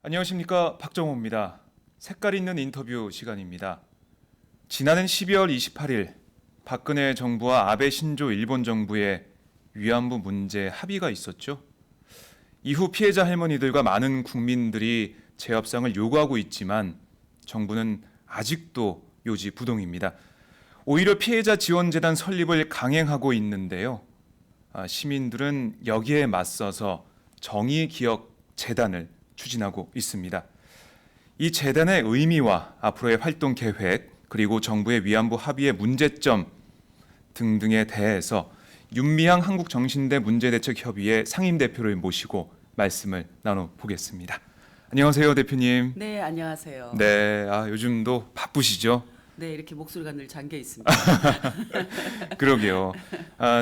안녕하십니까, 박정호입니다. 색깔 있는 인터뷰 시간입니다. 지난해 12월 28일 박근혜 정부와 아베 신조 일본 정부의 위안부 문제 합의가 있었죠. 이후 피해자 할머니들과 많은 국민들이 재협상을 요구하고 있지만 정부는 아직도 요지부동입니다. 오히려 피해자 지원재단 설립을 강행하고 있는데요. 시민들은 여기에 맞서서 정의기억재단을 추진하고 있습니다. 이 재단의 의미와 앞으로의 활동 계획, 그리고 정부의 위안부 합의의 문제점 등등에 대해서 윤미향 한국정신대 문제대책협의회 상임대표를 모시고 말씀을 나눠보겠습니다. 안녕하세요, 대표님. 네, 안녕하세요. 네, 요즘도 바쁘시죠? 네, 이렇게 목소리가 늘 잠겨 있습니다. 그러게요.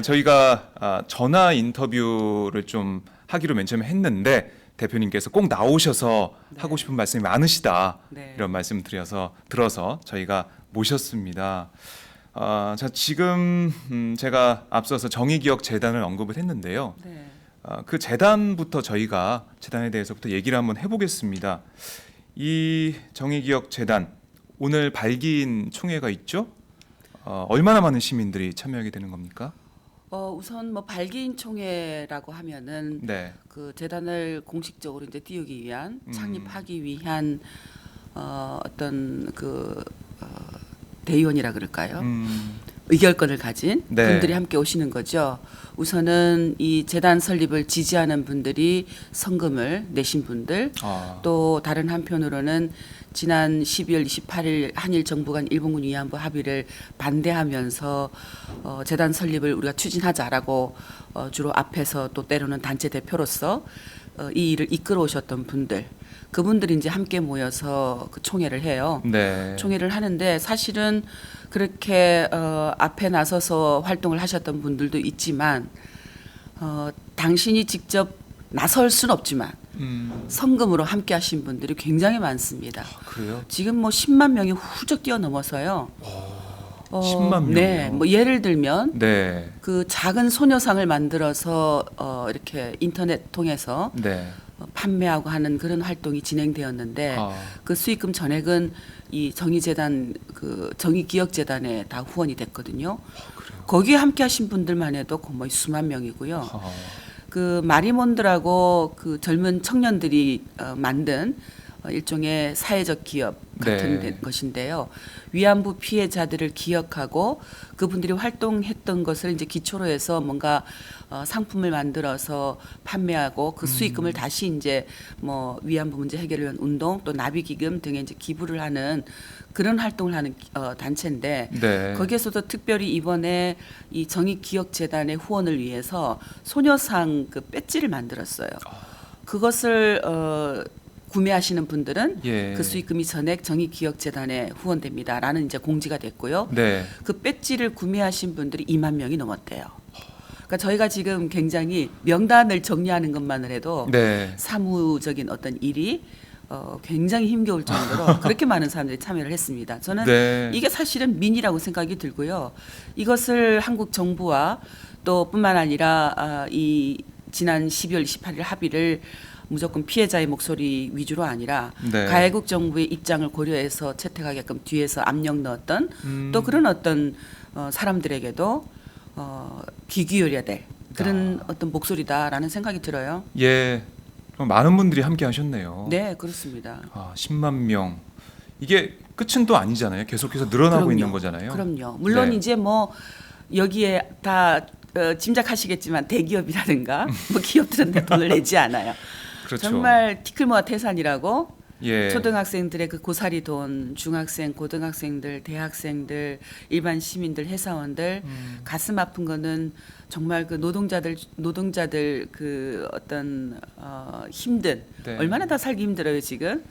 저희가 전화 인터뷰를 좀 하기로 맨 처음에 했는데 대표님께서 꼭 나오셔서 네. 하고 싶은 말씀이 많으시다, 네. 이런 말씀 들어서 저희가 모셨습니다. 자, 지금 제가 앞서서 정의기억재단을 언급을 했는데요. 네. 그 재단부터 저희가 재단에 대해서부터 얘기를 한번 해보겠습니다. 이 정의기억재단 오늘 발기인 총회가 있죠? 얼마나 많은 시민들이 참여하게 되는 겁니까? 우선 뭐 발기인 총회라고 하면은 네. 그 재단을 공식적으로 이제 띄우기 위한 창립하기 위한 어떤 대의원이라 그럴까요? 의결권을 가진 네. 분들이 함께 오시는 거죠. 우선은 이 재단 설립을 지지하는 분들이 성금을 내신 분들, 또 다른 한편으로는 지난 12월 28일 한일 정부 간 일본군 위안부 합의를 반대하면서 재단 설립을 우리가 추진하자라고 주로 앞에서 또 때로는 단체 대표로서 이 일을 이끌어 오셨던 분들, 그분들이 이제 함께 모여서 그 총회를 해요. 네. 총회를 하는데 사실은 그렇게 앞에 나서서 활동을 하셨던 분들도 있지만 당신이 직접 나설 수는 없지만 성금으로 함께 하신 분들이 굉장히 많습니다. 그래요? 지금 뭐 10만 명이 훌쩍 뛰어넘어서요. 10만 명이요? 네, 뭐 예를 들면 네. 그 작은 소녀상을 만들어서 이렇게 인터넷 통해서 네. 판매하고 하는 그런 활동이 진행되었는데 그 수익금 전액은 이 정의재단 그 정의기억재단에 다 후원이 됐거든요. 거기에 함께하신 분들만 해도 거의 수만 명이고요. 그 마리몬드라고 그 젊은 청년들이 만든 일종의 사회적 기업 같은 네. 것인데요. 위안부 피해자들을 기억하고 그분들이 활동했던 것을 이제 기초로 해서 뭔가 상품을 만들어서 판매하고 그 수익금을 다시 이제 뭐 위안부 문제 해결을 위한 운동 또 나비기금 등에 이제 기부를 하는 그런 활동을 하는 단체인데 네. 거기에서도 특별히 이번에 이 정의기억재단의 후원을 위해서 소녀상 그 배지를 만들었어요. 그것을 구매하시는 분들은 예. 그 수익금이 전액 정의기억재단에 후원됩니다라는 이제 공지가 됐고요. 네. 그 배지를 구매하신 분들이 2만 명이 넘었대요. 그러니까 저희가 지금 굉장히 명단을 정리하는 것만을 해도 네. 사무적인 어떤 일이 굉장히 힘겨울 정도로 그렇게 많은 사람들이 참여를 했습니다. 저는 네. 이게 사실은 민이라고 생각이 들고요. 이것을 한국 정부와 또 뿐만 아니라 이 지난 12월 28일 합의를 무조건 피해자의 목소리 위주로 아니라 네. 가해국 정부의 입장을 고려해서 채택하게끔 뒤에서 압력 넣었던 또 그런 어떤 사람들에게도 귀 기울여야 될 그런 어떤 목소리다라는 생각이 들어요. 예. 많은 분들이 함께 하셨네요. 네, 그렇습니다. 10만 명. 이게 끝은 또 아니잖아요. 계속해서 늘어나고 그럼요. 있는 거잖아요. 그럼요. 물론 네. 이제 뭐 여기에 다 짐작하시겠지만 대기업이라든가 뭐 기업들은 다 돈을 내지 않아요. 그렇죠. 정말 티끌모아 태산이라고 예. 초등학생들의 그 고사리 돈, 중학생, 고등학생들, 대학생들, 일반 시민들, 회사원들 가슴 아픈 거는 정말 그 노동자들 그 어떤 힘든 네. 얼마나 다 살기 힘들어요 지금.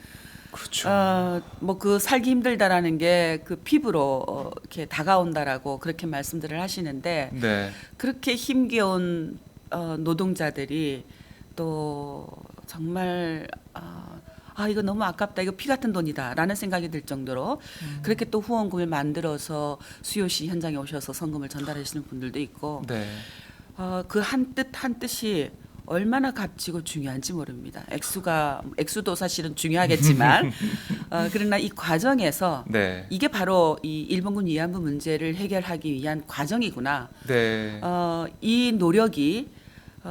그렇죠. 뭐 그 살기 힘들다라는 게 그 피부로 이렇게 다가온다라고 그렇게 말씀들을 하시는데 네. 그렇게 힘겨운 노동자들이 또 정말 이거 너무 아깝다. 이거 피 같은 돈이다라는 생각이 들 정도로 그렇게 또 후원금을 만들어서 수요시 현장에 오셔서 성금을 전달하시는 분들도 있고 네. 그 한 뜻이 얼마나 값지고 중요한지 모릅니다. 액수도 사실은 중요하겠지만 그러나 이 과정에서 네. 이게 바로 이 일본군 위안부 문제를 해결하기 위한 과정이구나. 네. 이 노력이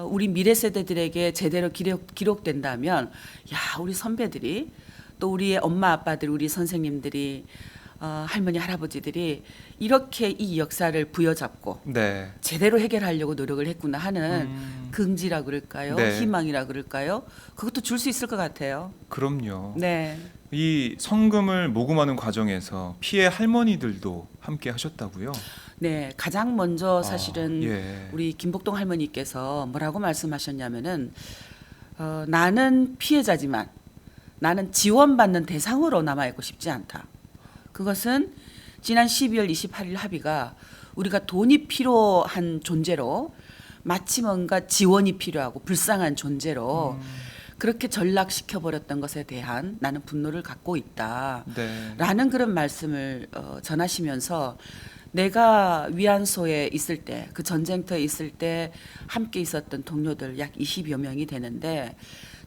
우리 미래 세대들에게 제대로 기록된다면 야 우리 선배들이 또 우리의 엄마 아빠들 우리 선생님들이 할머니 할아버지들이 이렇게 이 역사를 부여잡고 네. 제대로 해결하려고 노력을 했구나 하는 긍지라 그럴까요? 네. 희망이라 그럴까요? 그것도 줄 수 있을 것 같아요. 그럼요. 네. 이 성금을 모금하는 과정에서 피해 할머니들도 함께 하셨다고요? 네, 가장 먼저 사실은 예. 우리 김복동 할머니께서 뭐라고 말씀하셨냐면은 나는 피해자지만 나는 지원받는 대상으로 남아있고 싶지 않다. 그것은 지난 12월 28일 합의가 우리가 돈이 필요한 존재로 마치 뭔가 지원이 필요하고 불쌍한 존재로 그렇게 전락시켜버렸던 것에 대한 나는 분노를 갖고 있다. 네. 라는 그런 말씀을 전하시면서 내가 위안소에 있을 때 그 전쟁터에 있을 때 함께 있었던 동료들 약 20여 명이 되는데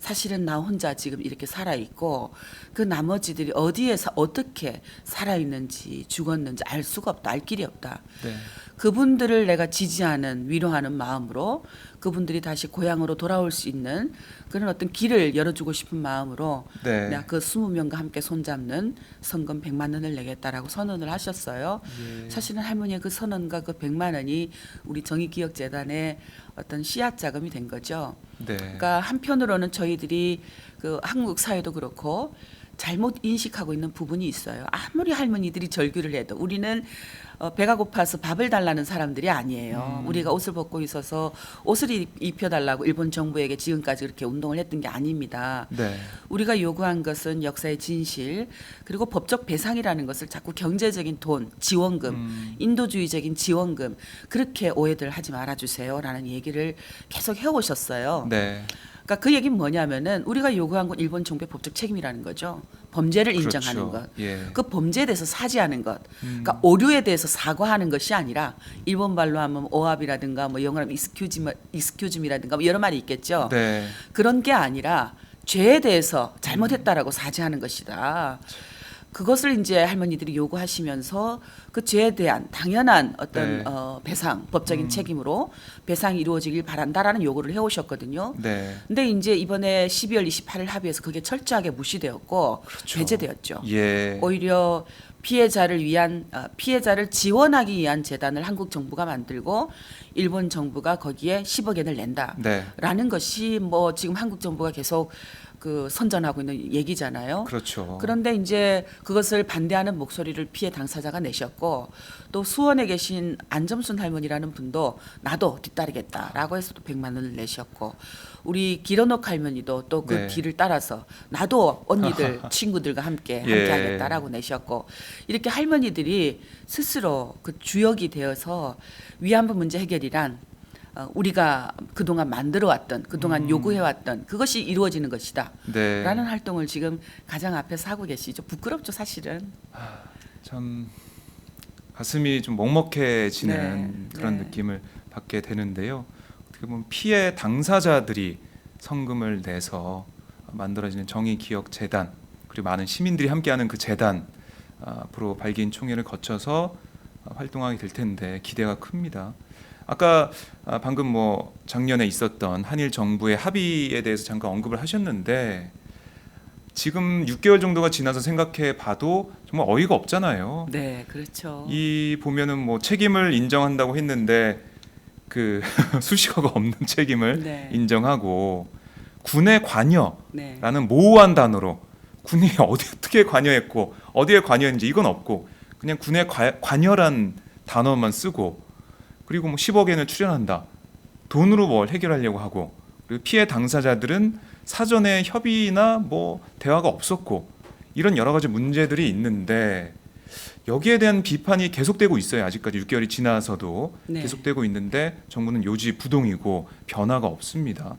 사실은 나 혼자 지금 이렇게 살아있고 그 나머지들이 어디에서 어떻게 살아있는지 죽었는지 알 수가 없다. 알 길이 없다. 네. 그분들을 내가 지지하는 위로하는 마음으로 그분들이 다시 고향으로 돌아올 수 있는 그런 어떤 길을 열어주고 싶은 마음으로 네. 내가 그 20명과 함께 손잡는 성금 100만 원을 내겠다라고 선언을 하셨어요. 예. 사실은 할머니의 그 선언과 그 100만 원이 우리 정의기억재단의 어떤 씨앗 자금이 된 거죠. 네. 그러니까 한편으로는 저희들이 그 한국 사회도 그렇고 잘못 인식하고 있는 부분이 있어요. 아무리 할머니들이 절규를 해도 우리는 배가 고파서 밥을 달라는 사람들이 아니에요. 우리가 옷을 벗고 있어서 옷을 입혀달라고 일본 정부에게 지금까지 그렇게 운동을 했던 게 아닙니다. 네. 우리가 요구한 것은 역사의 진실 그리고 법적 배상이라는 것을 자꾸 경제적인 돈, 지원금, 인도주의적인 지원금 그렇게 오해들 하지 말아주세요라는 얘기를 계속 해오셨어요. 네. 그러니까 그 얘기는 뭐냐면은 우리가 요구한 건 일본 정부의 법적 책임이라는 거죠. 범죄를 그렇죠. 인정하는 것. 예. 그 범죄에 대해서 사죄하는 것. 그러니까 오류에 대해서 사과하는 것이 아니라 일본 말로 하면 오합이라든가 뭐 영어로 하면 익스큐즈미라든가 뭐 여러 말이 있겠죠. 네. 그런 게 아니라 죄에 대해서 잘못했다라고 사죄하는 것이다. 그것을 이제 할머니들이 요구하시면서 그 죄에 대한 당연한 어떤 네. 배상, 법적인 책임으로 배상이 이루어지길 바란다라는 요구를 해오셨거든요. 네. 근데 이제 이번에 12월 28일 합의에서 그게 철저하게 무시되었고 그렇죠. 배제되었죠. 예. 오히려 피해자를 지원하기 위한 재단을 한국 정부가 만들고 일본 정부가 거기에 10억 엔을 낸다라는 네. 것이 뭐 지금 한국 정부가 계속 그 선전하고 있는 얘기잖아요. 그렇죠. 그런데 이제 그것을 반대하는 목소리를 피해 당사자가 내셨고 또 수원에 계신 안점순 할머니라는 분도 나도 뒤따르겠다라고 해서 또 100만 원을 내셨고 우리 기런옥 할머니도 또 그 네. 뒤를 따라서 나도 언니들 친구들과 함께 예. 하겠다라고 내셨고 이렇게 할머니들이 스스로 그 주역이 되어서 위안부 문제 해결이란 우리가 그동안 만들어왔던 그동안 요구해왔던 그것이 이루어지는 것이다 네. 라는 활동을 지금 가장 앞에서 하고 계시죠. 부끄럽죠 사실은. 참 가슴이 좀 먹먹해지는 네, 그런 네. 느낌을 받게 되는데요. 어떻게 보면 피해 당사자들이 성금을 내서 만들어지는 정의기억재단 그리고 많은 시민들이 함께하는 그 재단 앞으로 발기인 총회를 거쳐서 활동하게 될 텐데 기대가 큽니다. 아까 방금 뭐 작년에 있었던 한일 정부의 합의에 대해서 잠깐 언급을 하셨는데 지금 6개월 정도가 지나서 생각해 봐도 정말 어이가 없잖아요. 네, 그렇죠. 이 보면은 뭐 책임을 인정한다고 했는데 그 수식어가 없는 책임을 네. 인정하고 군의 관여라는 네. 모호한 단어로 군이 어떻게 관여했고 어디에 관여했는지 이건 없고 그냥 군의 관여란 단어만 쓰고 그리고 뭐 10억 엔을 출연한다. 돈으로 뭘 해결하려고 하고 그리고 피해 당사자들은 사전에 협의나 뭐 대화가 없었고 이런 여러 가지 문제들이 있는데 여기에 대한 비판이 계속되고 있어요. 아직까지 6개월이 지나서도 네. 계속되고 있는데 정부는 요지부동이고 변화가 없습니다.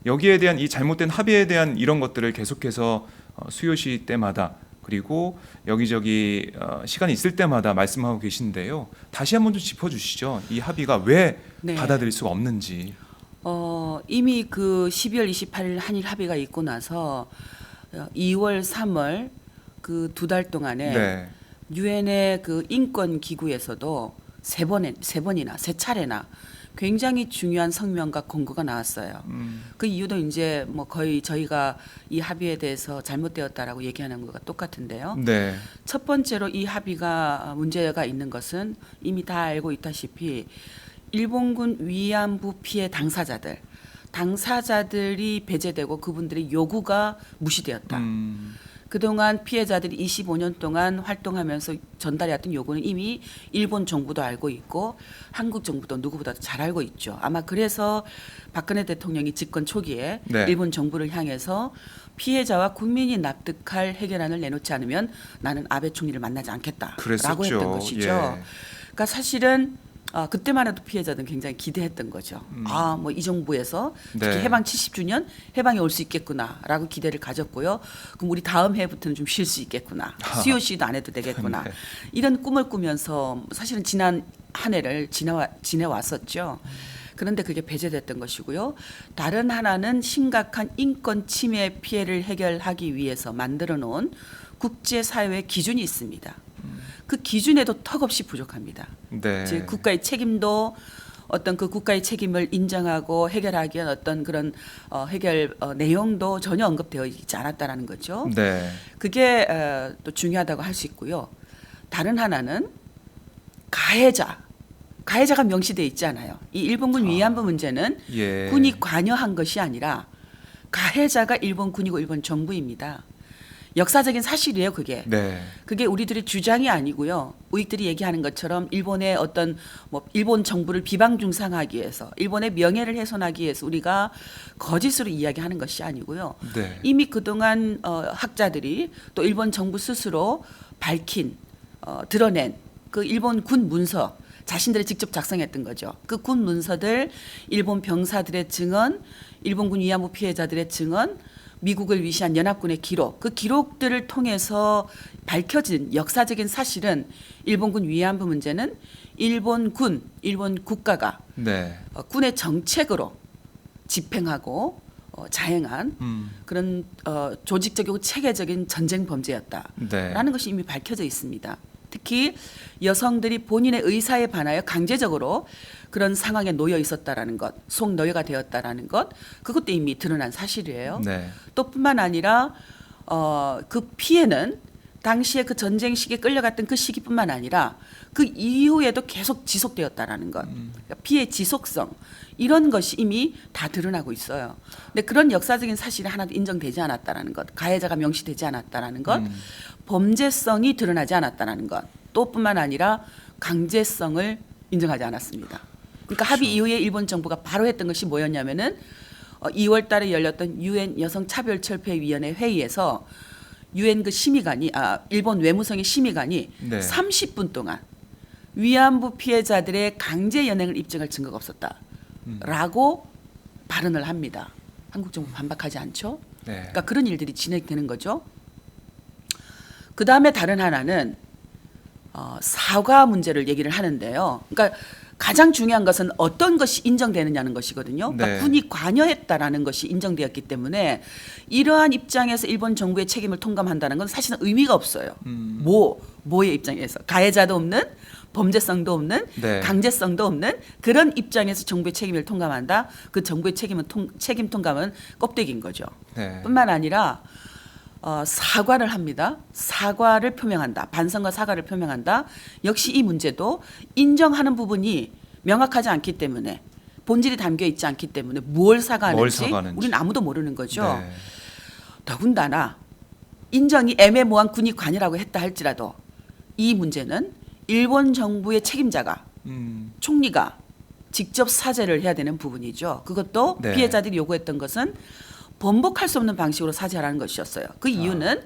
여기에 대한 이 잘못된 합의에 대한 이런 것들을 계속해서 수요시 때마다 그리고 여기저기 시간이 있을 때마다 말씀하고 계신데요. 다시 한번 좀 짚어주시죠. 이 합의가 왜 네. 받아들일 수가 없는지. 이미 그 12월 28일 한일 합의가 있고 나서 2월, 3월 그 2달 동안에 네. 유엔의 그 인권 기구에서도 세 번이나 세 차례나 굉장히 중요한 성명과 권고가 나왔어요. 그 이유도 이제 뭐 거의 저희가 이 합의에 대해서 잘못되었다라고 얘기하는 것과 똑같은데요. 네. 첫 번째로 이 합의가 문제가 있는 것은 이미 다 알고 있다시피 일본군 위안부 피해 당사자들이 배제되고 그분들의 요구가 무시되었다. 그동안 피해자들이 25년 동안 활동하면서 전달해왔던 요구는 이미 일본 정부도 알고 있고 한국 정부도 누구보다도 잘 알고 있죠. 아마 그래서 박근혜 대통령이 집권 초기에 네. 일본 정부를 향해서 피해자와 국민이 납득할 해결안을 내놓지 않으면 나는 아베 총리를 만나지 않겠다라고 그랬었죠. 했던 것이죠. 예. 그러니까 사실은 그때만 해도 피해자들은 굉장히 기대했던 거죠. 뭐 이 정부에서 특히 네. 해방 70주년 해방이 올 수 있겠구나라고 기대를 가졌고요. 그럼 우리 다음 해부터는 좀 쉴 수 있겠구나. 수요 시도 안 해도 되겠구나. 네. 이런 꿈을 꾸면서 사실은 지난 한 해를 지내왔었죠. 그런데 그게 배제됐던 것이고요. 다른 하나는 심각한 인권 침해 피해를 해결하기 위해서 만들어 놓은 국제사회의 기준이 있습니다. 그 기준에도 턱없이 부족합니다. 네. 즉 국가의 책임도 어떤 그 국가의 책임을 인정하고 해결하기 위한 어떤 그런 해결 내용도 전혀 언급되어 있지 않았다라는 거죠. 네. 그게 또 중요하다고 할 수 있고요. 다른 하나는 가해자가 명시되어 있지 않아요. 이 일본군 위안부 문제는 예. 군이 관여한 것이 아니라 가해자가 일본 군이고 일본 정부입니다. 역사적인 사실이에요, 그게. 네. 그게 우리들의 주장이 아니고요. 우익들이 얘기하는 것처럼 일본의 어떤 뭐 일본 정부를 비방중상하기 위해서 일본의 명예를 훼손하기 위해서 우리가 거짓으로 이야기하는 것이 아니고요. 네. 이미 그동안 학자들이 또 일본 정부 스스로 밝힌 드러낸 그 일본 군 문서 자신들이 직접 작성했던 거죠. 그 군 문서들, 일본 병사들의 증언, 일본군 위안부 피해자들의 증언, 미국을 위시한 연합군의 기록, 그 기록들을 통해서 밝혀진 역사적인 사실은 일본군 위안부 문제는 일본 국가가 네. 군의 정책으로 집행하고 자행한 그런 조직적이고 체계적인 전쟁 범죄였다라는 네. 것이 이미 밝혀져 있습니다. 특히 여성들이 본인의 의사에 반하여 강제적으로 그런 상황에 놓여 있었다라는 것, 속노예가 되었다라는 것, 그것도 이미 드러난 사실이에요. 네. 또 뿐만 아니라 그 피해는 당시에 그 전쟁 시기에 끌려갔던 그 시기뿐만 아니라 그 이후에도 계속 지속되었다라는 것, 그러니까 피해 지속성 이런 것이 이미 다 드러나고 있어요. 근데 그런 역사적인 사실이 하나도 인정되지 않았다라는 것, 가해자가 명시되지 않았다라는 것, 범죄성이 드러나지 않았다라는 것, 또 뿐만 아니라 강제성을 인정하지 않았습니다. 그러니까 합의 이후에 일본 정부가 바로 했던 것이 뭐였냐면은 2월 달에 열렸던 유엔 여성차별철폐위원회 회의에서 유엔 그 심의관이 일본 외무성의 심의관이 네. 30분 동안 위안부 피해자들의 강제 연행을 입증할 증거가 없었다라고 발언을 합니다. 한국 정부 반박하지 않죠? 네. 그러니까 그런 일들이 진행되는 거죠. 그 다음에 다른 하나는 사과 문제를 얘기를 하는데요. 그러니까 가장 중요한 것은 어떤 것이 인정되느냐는 것이거든요. 그러니까 네. 군이 관여했다라는 것이 인정되었기 때문에 이러한 입장에서 일본 정부의 책임을 통감한다는 건 사실은 의미가 없어요. 뭐의 입장에서 가해자도 없는 범죄성도 없는 네. 강제성도 없는 그런 입장에서 정부의 책임을 통감한다. 그 정부의 책임 통감은 껍데기인 거죠. 네. 뿐만 아니라 사과를 합니다. 사과를 표명한다. 반성과 사과를 표명한다. 역시 이 문제도 인정하는 부분이 명확하지 않기 때문에 본질이 담겨 있지 않기 때문에 뭘 사과하는지 우리는 아무도 모르는 거죠. 네. 더군다나 인정이 애매모호한 군이 관여라고 했다 할지라도 이 문제는 일본 정부의 책임자가 총리가 직접 사죄를 해야 되는 부분이죠. 그것도 네. 피해자들이 요구했던 것은 번복할 수 없는 방식으로 사죄하라는 것이었어요. 그 이유는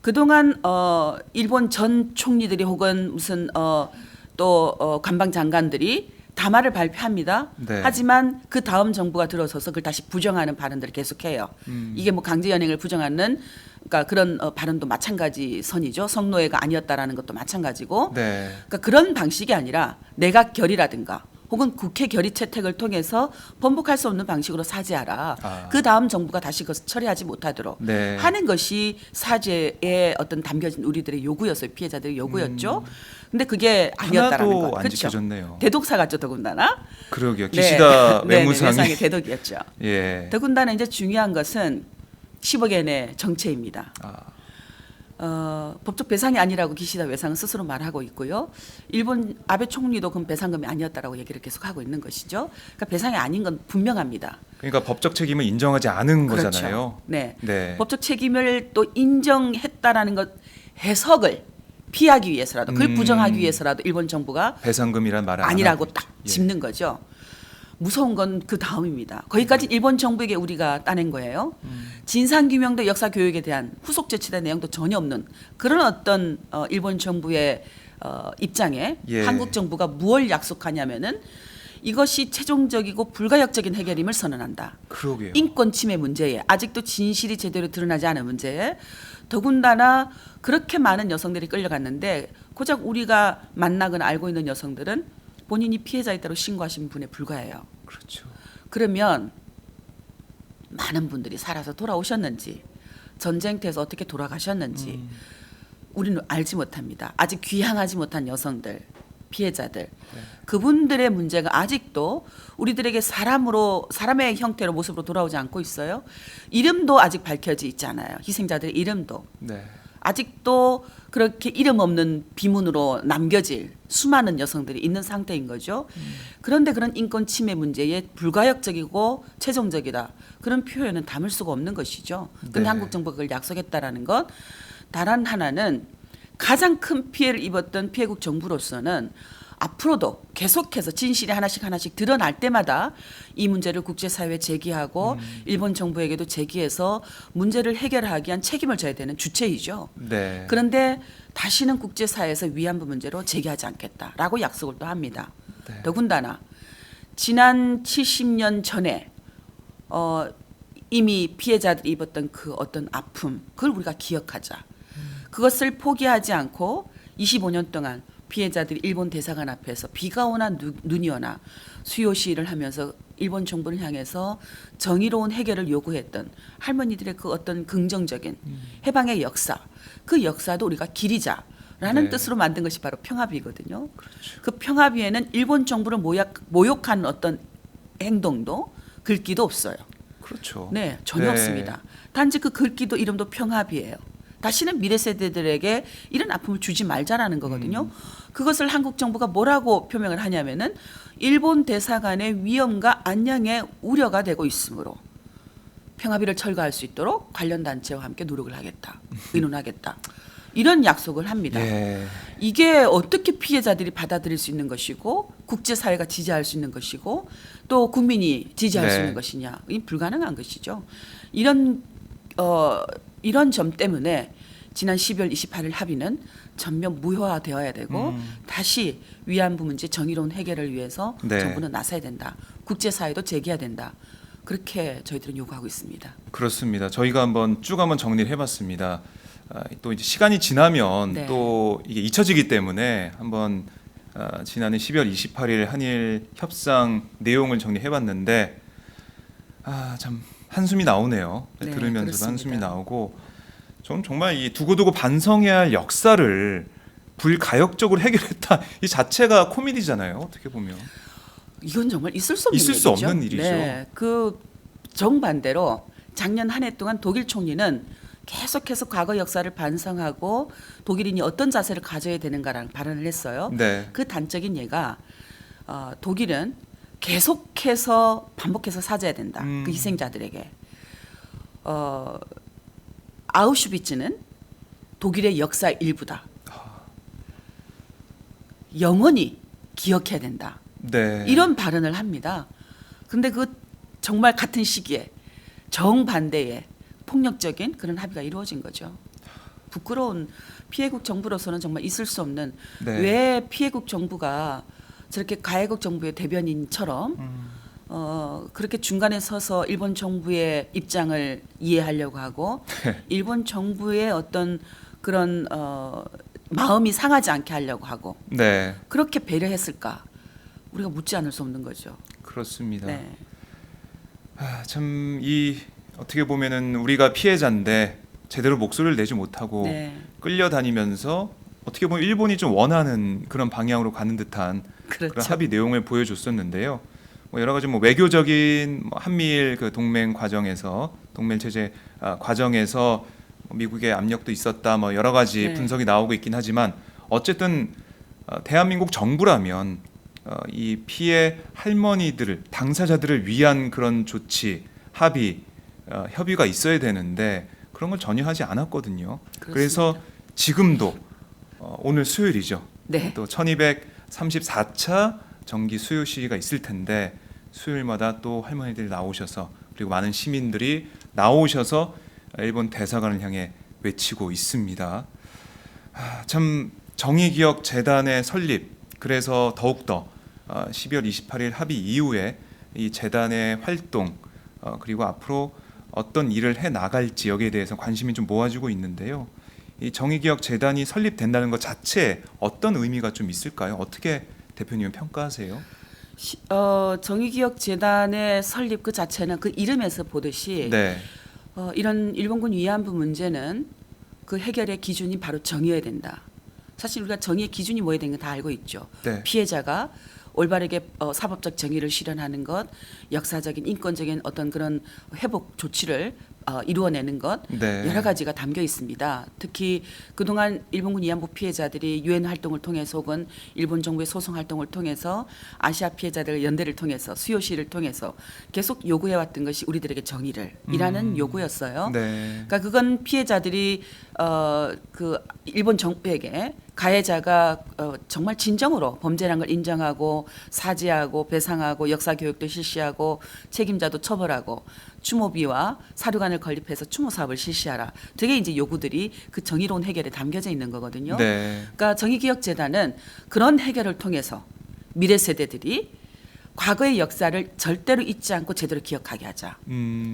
그동안 일본 전 총리들이 혹은 무슨 또 관방 장관들이 담화를 발표합니다. 네. 하지만 그 다음 정부가 들어서서 그걸 다시 부정하는 발언들을 계속해요. 이게 뭐 강제 연행을 부정하는 그러니까 그런 발언도 마찬가지 선이죠. 성노예가 아니었다라는 것도 마찬가지고. 네. 그러니까 그런 방식이 아니라 내각 결의라든가 혹은 국회 결의 채택을 통해서 번복할 수 없는 방식으로 사죄하라. 아. 그 다음 정부가 다시 그것을 처리하지 못하도록 네. 하는 것이 사죄에 어떤 담겨진 우리들의 요구였어요. 피해자들의 요구였죠. 근데 그게 아니었다라는 하나도 것. 안 그렇죠. 지켜졌네요. 대독사 같죠, 더군다나. 그러게요. 기시다 네, 외무상이 외상의 대독이었죠. 예. 더군다나 이제 중요한 것은 10억 엔의 정체입니다. 아, 법적 배상이 아니라고 기시다 외상은 스스로 말하고 있고요. 일본 아베 총리도 그럼 배상금이 아니었다라고 얘기를 계속 하고 있는 것이죠. 그러니까 배상이 아닌 건 분명합니다. 그러니까 법적 책임을 인정하지 않은 그렇죠. 거잖아요. 네. 네. 법적 책임을 또 인정했다라는 것 해석을 피하기 위해서라도 그걸 부정하기 위해서라도 일본 정부가 배상금이란 말을 아니라고 안 하고 딱 있죠. 예. 짚는 거죠. 무서운 건 그 다음입니다. 거기까지 일본 정부에게 우리가 따낸 거예요. 진상규명도 역사 교육에 대한 후속 조치된 내용도 전혀 없는 그런 어떤 일본 정부의 입장에 예. 한국 정부가 무엇을 약속하냐면은 이것이 최종적이고 불가역적인 해결임을 선언한다. 그러게요. 인권 침해 문제에 아직도 진실이 제대로 드러나지 않은 문제에 더군다나 그렇게 많은 여성들이 끌려갔는데 고작 우리가 만나거나 알고 있는 여성들은 본인이 피해자였다고 신고하신 분에 불과해요. 그렇죠. 그러면 많은 분들이 살아서 돌아오셨는지 전쟁터에서 어떻게 돌아가셨는지 우리는 알지 못합니다. 아직 귀향하지 못한 여성들, 피해자들 그분들의 문제가 아직도 우리들에게 사람의 형태로 모습으로 돌아오지 않고 있어요. 이름도 아직 밝혀지 있지 않아요. 희생자들의 이름도. 네. 아직도 그렇게 이름 없는 비문으로 남겨질 수많은 여성들이 있는 상태인 거죠. 그런데 그런 인권 침해 문제에 불가역적이고 최종적이다. 그런 표현은 담을 수가 없는 것이죠. 근데 네. 한국 정부가 그걸 약속했다라는 것. 다른 하나는 가장 큰 피해를 입었던 피해국 정부로서는 앞으로도 계속해서 진실이 하나씩 드러날 때마다 이 문제를 국제사회에 제기하고 일본 정부에게도 제기해서 문제를 해결하기 위한 책임을 져야 되는 주체이죠. 네. 그런데 다시는 국제사회에서 위안부 문제로 제기하지 않겠다라고 약속을 또 합니다. 네. 더군다나 지난 70년 전에 이미 피해자들이 입었던 그 어떤 아픔 그걸 우리가 기억하자. 그것을 포기하지 않고 25년 동안 피해자들이 일본 대사관 앞에서 비가 오나 눈이 오나 수요 시위를 하면서 일본 정부를 향해서 정의로운 해결을 요구했던 할머니들의 그 어떤 긍정적인 해방의 역사 그 역사도 우리가 기리자라는 네. 뜻으로 만든 것이 바로 평화비거든요. 그렇죠. 그 평화비에는 일본 정부를 모욕한 어떤 행동도 글귀도 없어요. 그렇죠. 네, 전혀 네. 없습니다. 단지 그 글귀도 이름도 평화비예요. 다시는 미래 세대들에게 이런 아픔을 주지 말자라는 거거든요. 그것을 한국 정부가 뭐라고 표명을 하냐면은 일본 대사관의 위험과 안녕에 우려가 되고 있으므로 평화비를 철거할 수 있도록 관련 단체와 함께 노력을 하겠다. 의논하겠다. 이런 약속을 합니다. 예. 이게 어떻게 피해자들이 받아들일 수 있는 것이고 국제사회가 지지할 수 있는 것이고 또 국민이 지지할 수 네. 있는 것이냐. 이 불가능한 것이죠. 이런 점 때문에 지난 12월 28일 합의는 전면 무효화되어야 되고 다시 위안부 문제 정의로운 해결을 위해서 네. 정부는 나서야 된다. 국제사회도 제기해야 된다. 그렇게 저희들은 요구하고 있습니다. 그렇습니다. 저희가 한번 정리를 해봤습니다. 또 이제 시간이 지나면 네. 또 이게 잊혀지기 때문에 한번 지난해 12월 28일 한일 협상 내용을 정리해봤는데 참 한숨이 나오네요. 네, 들으면서도 그렇습니다. 한숨이 나오고 전 정말 이 두고두고 반성해야 할 역사를 불가역적으로 해결했다 이 자체가 코미디잖아요. 어떻게 보면 이건 정말 있을 수 없는 있을 수 없는 일이죠. 네, 그 정반대로 작년 한 해 동안 독일 총리는 계속해서 과거 역사를 반성하고 독일인이 어떤 자세를 가져야 되는가라는 발언을 했어요. 네. 그 단적인 예가 독일은 계속해서 반복해서 사죄해야 된다. 그 희생자들에게. 아우슈비츠는 독일의 역사 일부다. 영원히 기억해야 된다. 네. 이런 발언을 합니다. 근데 그 정말 같은 시기에 정반대의 폭력적인 그런 합의가 이루어진 거죠. 부끄러운 피해국 정부로서는 정말 있을 수 없는 네. 왜 피해국 정부가 저렇게 가해국 정부의 대변인처럼 그렇게 중간에 서서 일본 정부의 입장을 이해하려고 하고 일본 정부의 어떤 그런 마음이 상하지 않게 하려고 하고 네. 그렇게 배려했을까? 우리가 묻지 않을 수 없는 거죠. 그렇습니다. 네. 참 이 어떻게 보면은 우리가 피해자인데 제대로 목소리를 내지 못하고 네. 끌려다니면서 어떻게 보면 일본이 좀 원하는 그런 방향으로 가는 듯한 그런 그렇죠. 합의 내용을 보여줬었는데요. 뭐 여러 가지 뭐 외교적인 뭐 한미일 그 동맹 과정에서 동맹 체제 과정에서 뭐 미국의 압력도 있었다. 뭐 여러 가지 네. 분석이 나오고 있긴 하지만 어쨌든 대한민국 정부라면 이 피해 할머니들을 당사자들을 위한 그런 조치 합의 협의가 있어야 되는데 그런 걸 전혀 하지 않았거든요. 그래서 지금도 오늘 수요일이죠. 네. 또 1234차 정기 수요 시위가 있을 텐데 수요일마다 또 할머니들이 나오셔서 그리고 많은 시민들이 나오셔서 일본 대사관을 향해 외치고 있습니다. 참 정의기억재단의 설립 그래서 더욱더 12월 28일 합의 이후에 이 재단의 활동 그리고 앞으로 어떤 일을 해 나갈지 여기에 대해서 관심이 좀 모아지고 있는데요. 이 정의기억재단이 설립된다는 것 자체에 어떤 의미가 좀 있을까요? 어떻게 대표님은 평가하세요? 정의기억재단의 설립 그 자체는 그 이름에서 보듯이 네, 이런 일본군 위안부 문제는 그 해결의 기준이 바로 정의여야 된다. 사실 우리가 정의의 기준이 뭐야 되는 거 다 알고 있죠. 네, 피해자가 올바르게 사법적 정의를 실현하는 것, 역사적인 인권적인 어떤 그런 회복 조치를 이루어내는 것 네. 여러 가지가 담겨 있습니다. 특히 그동안 일본군 위안부 피해자들이 유엔 활동을 통해서 혹은 일본 정부의 소송 활동을 통해서 아시아 피해자들 연대를 통해서 수요 시를 통해서 계속 요구해왔던 것이 우리들에게 정의를 이라는 요구였어요. 네, 그러니까 그건 피해자들이 그 일본 정부에게 가해자가 정말 진정으로 범죄란 걸 인정하고 사죄하고 배상하고 역사 교육도 실시하고 책임자도 처벌하고 추모비와 사료관을 건립해서 추모 사업을 실시하라. 되게 이제 요구들이 그 정의로운 해결에 담겨져 있는 거거든요. 네. 그러니까 정의기억재단은 그런 해결을 통해서 미래 세대들이 과거의 역사를 절대로 잊지 않고 제대로 기억하게 하자.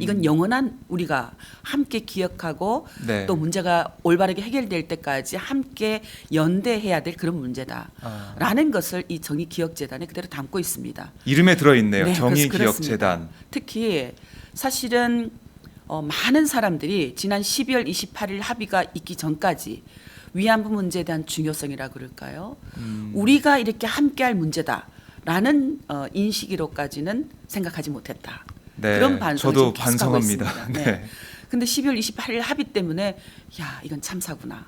이건 영원한 우리가 함께 기억하고 네. 또 문제가 올바르게 해결될 때까지 함께 연대해야 될 그런 문제다라는 것을 이 정의기억재단에 그대로 담고 있습니다. 이름에 들어있네요. 네, 정의기억재단. 특히 사실은 많은 사람들이 지난 12월 28일 합의가 있기 전까지 위안부 문제에 대한 중요성이라 그럴까요? 우리가 이렇게 함께할 문제다라는 인식으로까지는 생각하지 못했다. 네, 그런 반성을 저도 지금 계속하고 반성합니다. 있습니다. 네. 근데 12월 28일 합의 때문에 야 이건 참사구나.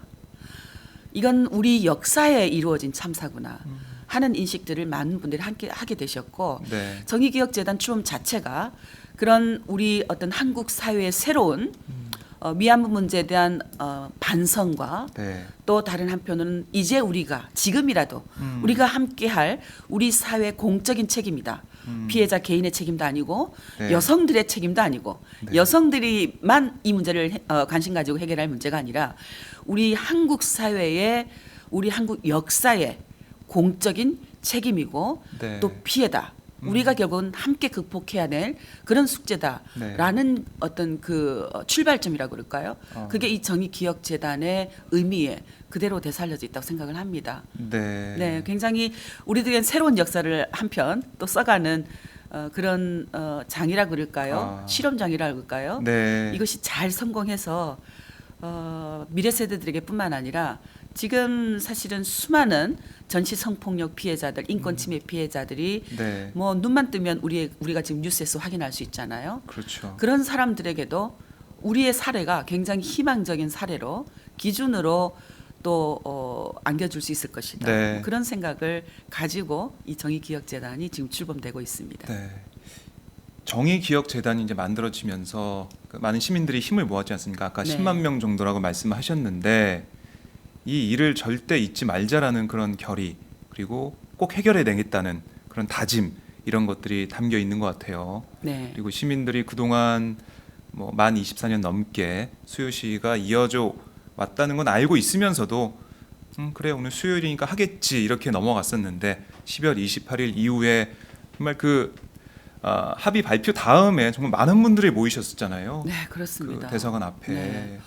이건 우리 역사에 이루어진 참사구나 하는 인식들을 많은 분들이 함께 하게 되셨고 네. 정의기억재단 출범 자체가 그런 우리 어떤 한국 사회의 새로운 위안부 문제에 대한 반성과 네. 또 다른 한편으로는 이제 우리가 지금이라도 우리가 함께할 우리 사회 공적인 책임이다. 피해자 개인의 책임도 아니고 네. 여성들의 책임도 아니고 네. 여성들이만 이 문제를 관심 가지고 해결할 문제가 아니라 우리 한국 사회의 우리 한국 역사의 공적인 책임이고 네. 또 피해다. 우리가 결국은 함께 극복해야 될 그런 숙제다라는 어떤 그 출발점이라고 그럴까요? 그게 이 정의기억재단의 의미에 그대로 되살려져 있다고 생각을 합니다. 네. 네, 굉장히 우리들의 새로운 역사를 한편 또 써가는 그런 장이라 그럴까요? 실험장이라 그럴까요? 네. 이것이 잘 성공해서 미래 세대들에게뿐만 아니라 지금 사실은 수많은 전시 성폭력 피해자들, 인권 침해 피해자들이 네. 뭐 눈만 뜨면 우리가 지금 뉴스에서 확인할 수 있잖아요. 그렇죠. 그런 사람들에게도 우리의 사례가 굉장히 희망적인 사례로 기준으로 또 안겨줄 수 있을 것이다. 네. 그런 생각을 가지고 이 정의기억재단이 지금 출범되고 있습니다. 네. 정의기억재단이 이제 만들어지면서 그 많은 시민들이 힘을 모았지 않습니까? 아까 네. 10만 명 정도라고 말씀하셨는데 이 일을 절대 잊지 말자라는 그런 결의 그리고 꼭 해결해 내겠다는 그런 다짐 이런 것들이 담겨 있는 것 같아요. 네. 그리고 시민들이 그동안 뭐 만 24년 넘게 수요 시위가 이어져 왔다는 건 알고 있으면서도 그래 오늘 수요일이니까 하겠지 이렇게 넘어갔었는데 12월 28일 이후에 정말 그 합의 발표 다음에 정말 많은 분들이 모이셨었잖아요. 네, 그렇습니다. 그 대사관 앞에. 네.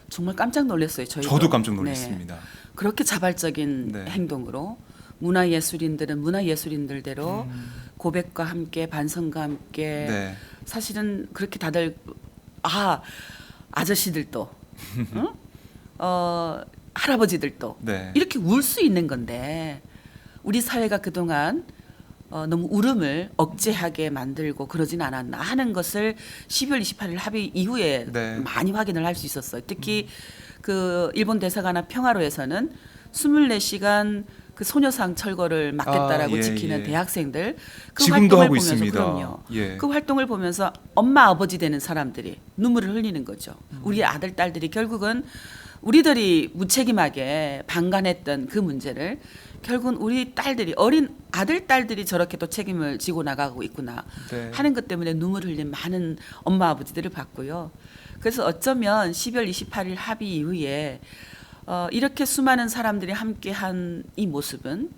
정말 깜짝 놀랐어요. 저도 깜짝 놀랐습니다. 그렇게 자발적인 네. 행동으로 문화예술인들은 문화예술인들대로 고백과 함께 반성과 함께 네. 사실은 그렇게 다들 아저씨들도 응? 할아버지들도 네. 이렇게 울 수 있는 건데 우리 사회가 그동안 너무 울음을 억제하게 만들고 그러진 않았나 하는 것을 12월 28일 합의 이후에 네. 많이 확인을 할 수 있었어요. 특히 그 일본 대사관의 평화로에서는 24시간 그 소녀상 철거를 막겠다라고 예, 지키는 예. 대학생들 그 지금도 활동을 하고 보면서 있습니다. 그럼요. 예. 그 활동을 보면서 엄마 아버지 되는 사람들이 눈물을 흘리는 거죠. 우리 아들 딸들이 결국은 우리들이 무책임하게 방관했던 그 문제를 결국은 우리 딸들이 어린 아들 딸들이 저렇게 또 책임을 지고 나가고 있구나 네. 하는 것 때문에 눈물 흘린 많은 엄마 아버지들을 봤고요. 그래서 어쩌면 12월 28일 합의 이후에 이렇게 수많은 사람들이 함께한 이 모습은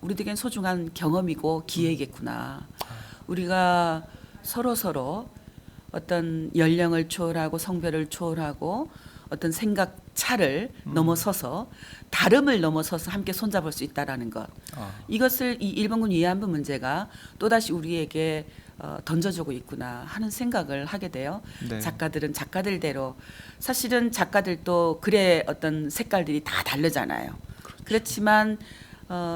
우리들에겐 소중한 경험이고 기회겠구나. 우리가 서로 어떤 연령을 초월하고 성별을 초월하고 어떤 생각 차를 넘어서서 다름을 넘어서서 함께 손잡을 수 있다라는 것. 이것을 이 일본군 위안부 문제가 또다시 우리에게 던져주고 있구나 하는 생각을 하게 돼요. 네. 작가들은 작가들대로 사실은 작가들도 글의 어떤 색깔들이 다 다르잖아요. 그렇지만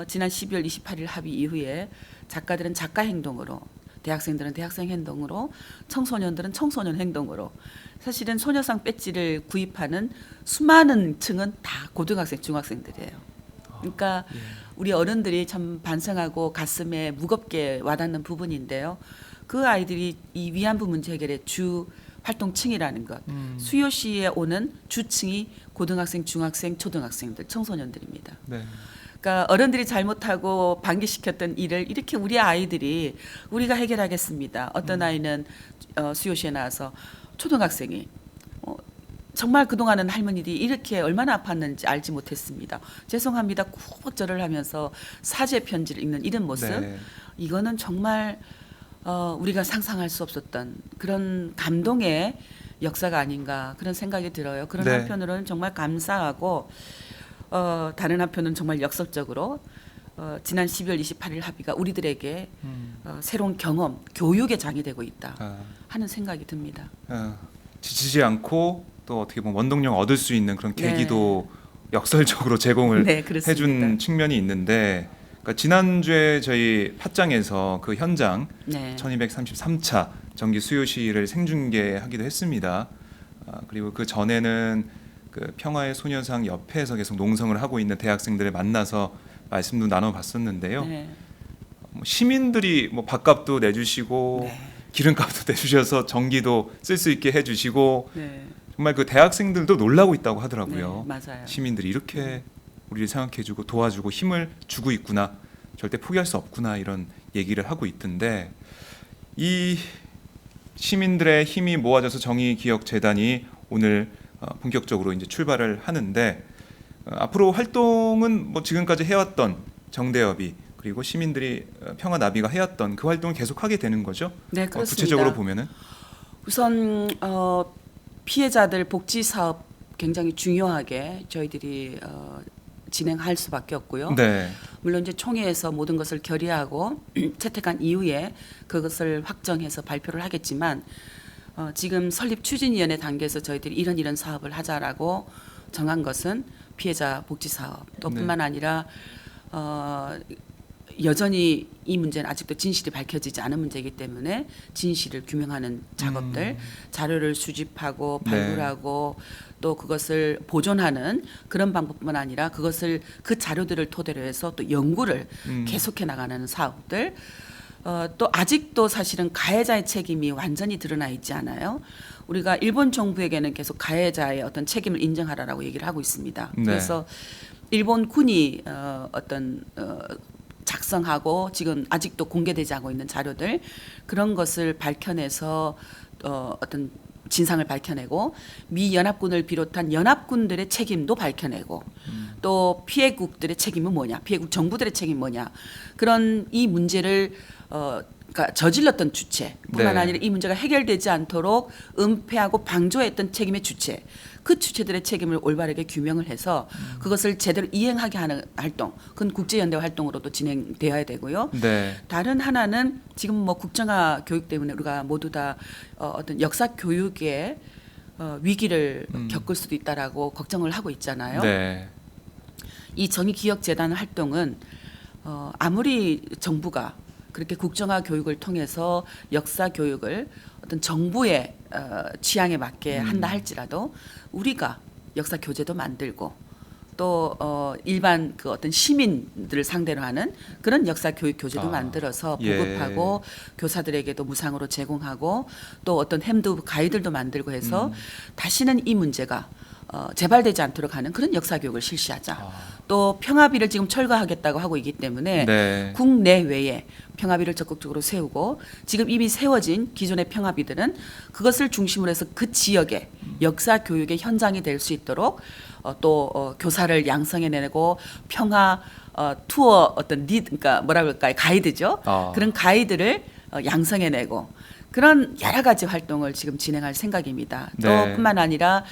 지난 12월 28일 합의 이후에 작가들은 작가 행동으로 대학생들은 대학생 행동으로 청소년들은 청소년 행동으로 사실은 소녀상 배지를 구입하는 수많은 층은 다 고등학생 중학생들이에요. 그러니까 우리 어른들이 참 반성하고 가슴에 무겁게 와닿는 부분인데요. 그 아이들이 이 위안부 문제 해결의 주 활동층이라는 것. 수요시에 오는 주층이 고등학생, 중학생, 초등학생들, 청소년들입니다. 네. 그러니까 어른들이 잘못하고 방기시켰던 일을 이렇게 우리 아이들이 우리가 해결하겠습니다. 어떤 아이는 수요시에 나와서 초등학생이 정말 그동안은 할머니들이 이렇게 얼마나 아팠는지 알지 못했습니다. 죄송합니다. 꾹 절을 하면서 사죄 편지를 읽는 이런 모습. 네. 이거는 정말 우리가 상상할 수 없었던 그런 감동의 역사가 아닌가 그런 생각이 들어요. 그런 네. 한편으로는 정말 감사하고 다른 한편은 정말 역설적으로 지난 12월 28일 합의가 우리들에게 새로운 경험, 교육의 장이 되고 있다 하는 생각이 듭니다. 지치지 않고 또 어떻게 보면 원동력 얻을 수 있는 그런 네. 계기도 역설적으로 제공을 네, 그렇습니다. 해준 측면이 있는데 그러니까 지난주에 저희 팟짱에서 그 현장 네. 1233차 정기 수요시를 생중계하기도 했습니다. 그리고 그 전에는 그 평화의 소녀상 옆에서 계속 농성을 하고 있는 대학생들을 만나서 말씀도 나눠봤었는데요. 네. 시민들이 뭐 밥값도 내주시고 네. 기름값도 내주셔서 전기도 쓸 수 있게 해주시고 네. 정말 그 대학생들도 놀라고 있다고 하더라고요. 네, 맞아요. 시민들이 이렇게 우리를 생각해주고 도와주고 힘을 주고 있구나, 절대 포기할 수 없구나 이런 얘기를 하고 있던데 이 시민들의 힘이 모아져서 정의기억재단이 오늘 본격적으로 이제 출발을 하는데 앞으로 활동은 뭐 지금까지 해왔던 정대협이 그리고 시민들이 평화나비가 해왔던 그 활동을 계속하게 되는 거죠? 네, 그렇습니다. 구체적으로 보면은 우선 피해자들 복지 사업 굉장히 중요하게 저희들이 진행할 수밖에 없고요. 네. 물론 이제 총회에서 모든 것을 결의하고 채택한 이후에 그것을 확정해서 발표를 하겠지만 지금 설립 추진위원회 단계에서 저희들이 이런 사업을 하자라고 정한 것은 피해자 복지 사업 또 뿐만 아니라 여전히 이 문제는 아직도 진실이 밝혀지지 않은 문제이기 때문에 진실을 규명하는 작업들, 자료를 수집하고 발굴하고 또 그것을 보존하는 그런 방법뿐만 아니라 그것을 그 자료들을 토대로 해서 또 연구를 계속해 나가는 사업들. 또 아직도 사실은 가해자의 책임이 완전히 드러나 있지 않아요. 우리가 일본 정부에게는 계속 가해자의 어떤 책임을 인정하라라고 얘기를 하고 있습니다. 네. 그래서 일본 군이 작성하고 지금 아직도 공개되지 않고 있는 자료들 그런 것을 밝혀내서 어떤 진상을 밝혀내고 미 연합군을 비롯한 연합군들의 책임도 밝혀내고 또 피해국들의 책임은 뭐냐, 피해국 정부들의 책임이 뭐냐, 그런 이 문제를 그러니까 저질렀던 주체뿐만 네. 아니라 이 문제가 해결되지 않도록 은폐하고 방조했던 책임의 주체, 그 주체들의 책임을 올바르게 규명을 해서 그것을 제대로 이행하게 하는 활동, 그건 국제연대 활동으로도 진행되어야 되고요. 네. 다른 하나는 지금 뭐 국정화 교육 때문에 우리가 모두 다 어떤 역사 교육의 위기를 겪을 수도 있다라고 걱정을 하고 있잖아요. 네. 이 정의기억재단 활동은 아무리 정부가 그렇게 국정화 교육을 통해서 역사 교육을 어떤 정부의 취향에 맞게 한다 할지라도 우리가 역사 교재도 만들고 또 일반 그 어떤 시민들을 상대로 하는 그런 역사 교육 교재도 만들어서 보급하고 교사들에게도 무상으로 제공하고 또 어떤 핸드 가이드도 만들고 해서 다시는 이 문제가 재발되지 않도록 하는 그런 역사 교육을 실시하자. 또 평화비를 지금 철거하겠다고 하고 있기 때문에 네. 국내외에 평화비를 적극적으로 세우고 지금 이미 세워진 기존의 평화비들은 그것을 중심으로 해서 그 지역의 역사 교육의 현장이 될 수 있도록 또 교사를 양성해내고 평화 투어 어떤 그러니까 뭐라 그럴까요, 가이드죠. 그런 가이드를 양성해내고 그런 여러 가지 활동을 지금 진행할 생각입니다. 또 네. 뿐만 아니라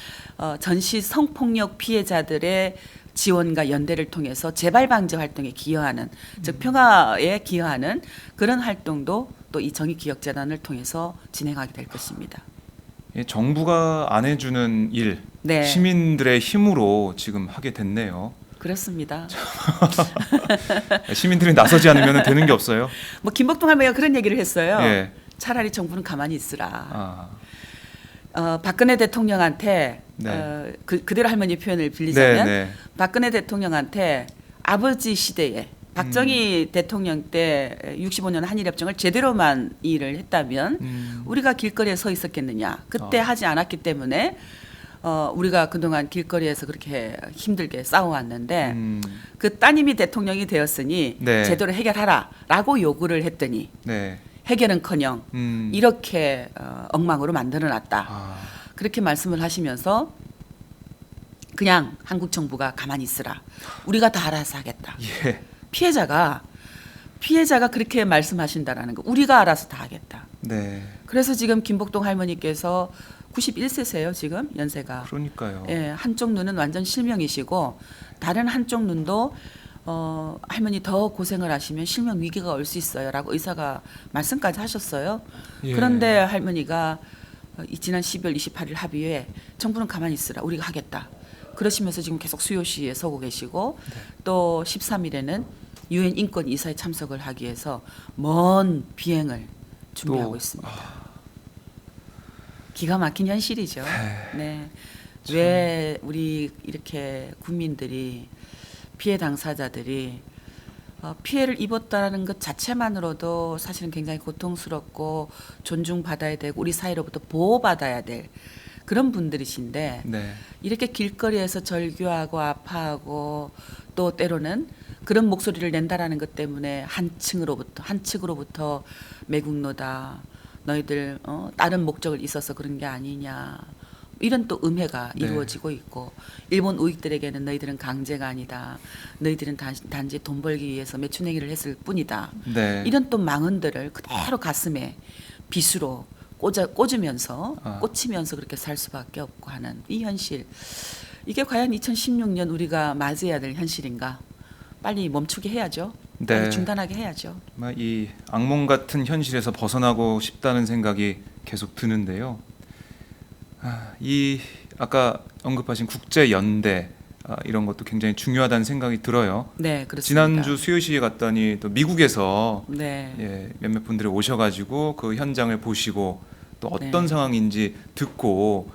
전시 성폭력 피해자들의 지원과 연대를 통해서 재발 방지 활동에 기여하는 즉 평화에 기여하는 그런 활동도 또 이 정의기억재단을 통해서 진행하게 될 것입니다. 정부가 안 해주는 일, 네. 시민들의 힘으로 지금 하게 됐네요. 그렇습니다. 시민들이 나서지 않으면 되는 게 없어요. 뭐 김복동 할머니가 그런 얘기를 했어요. 예. 차라리 정부는 가만히 있으라. 아. 박근혜 대통령한테 네. 그대로 할머니 표현을 빌리자면 네, 네. 박근혜 대통령한테 아버지 시대에 박정희 대통령 때 65년 한일협정을 제대로만 일을 했다면 우리가 길거리에 서 있었겠느냐. 그때 하지 않았기 때문에 우리가 그동안 길거리에서 그렇게 힘들게 싸워왔는데 그 따님이 대통령이 되었으니 네. 제대로 해결하라라고 요구를 했더니 네. 해결은커녕 이렇게 엉망으로 만들어놨다. 그렇게 말씀을 하시면서 그냥 한국 정부가 가만히 있으라. 우리가 다 알아서 하겠다. 예. 피해자가 그렇게 말씀하신다라는 거. 우리가 알아서 다 하겠다. 네. 그래서 지금 김복동 할머니께서 91세세요 지금 연세가. 그러니까요. 예, 한쪽 눈은 완전 실명이시고 다른 한쪽 눈도 할머니 더 고생을 하시면 실명 위기가 올 수 있어요라고 의사가 말씀까지 하셨어요. 예. 그런데 할머니가 지난 12월 28일 합의에 정부는 가만히 있으라 우리가 하겠다. 그러시면서 지금 계속 수요시에 서고 계시고 또 13일에는 유엔 인권 이사에 참석을 하기 위해서 먼 비행을 준비하고 있습니다. 기가 막힌 현실이죠. 네. 왜 우리 이렇게 국민들이 피해 당사자들이 피해를 입었다는 것 자체만으로도 사실은 굉장히 고통스럽고 존중받아야 되고 우리 사회로부터 보호받아야 될 그런 분들이신데 네. 이렇게 길거리에서 절규하고 아파하고 또 때로는 그런 목소리를 낸다라는 것 때문에 한 측으로부터 매국노다 너희들 다른 목적을 있어서 그런 게 아니냐 이런 또 음해가 네. 이루어지고 있고 일본 우익들에게는 너희들은 강제가 아니다 너희들은 단지 돈 벌기 위해서 매춘행위를 했을 뿐이다 네. 이런 또 망언들을 그대로 가슴에 빗으로 꽂으면서 꽂히면서 그렇게 살 수밖에 없고 하는 이 현실 이게 과연 2016년 우리가 맞이해야 될 현실인가 빨리 멈추게 해야죠. 네. 빨리 중단하게 해야죠. 이 악몽 같은 현실에서 벗어나고 싶다는 생각이 계속 드는데요. 이 아까 언급하신 국제 연대 이런 것도 굉장히 중요하다는 생각이 들어요. 네, 그렇습니다. 지난주 수요시에 갔더니 또 미국에서 네. 몇몇 분들이 오셔가지고 그 현장을 보시고 또 어떤 네. 상황인지 듣고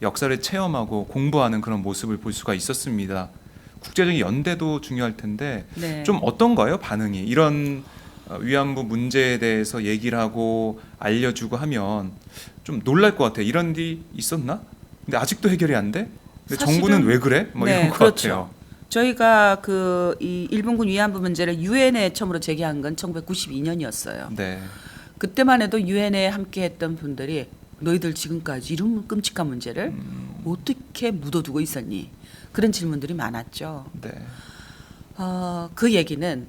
역사를 체험하고 공부하는 그런 모습을 볼 수가 있었습니다. 국제적인 연대도 중요할 텐데 네. 좀 어떤가요? 반응이 이런 위안부 문제에 대해서 얘기를 하고 알려주고 하면 좀 놀랄 것 같아요. 이런 일이 있었나? 근데 아직도 해결이 안 돼? 근데 정부는 왜 그래? 이런 것 그렇죠. 같아요. 저희가 이 일본군 위안부 문제를 유엔에 처음으로 제기한 건 1992년이었어요. 네. 그때만 해도 유엔에 함께했던 분들이 너희들 지금까지 이런 끔찍한 문제를 어떻게 묻어두고 있었니? 그런 질문들이 많았죠. 네. 그 얘기는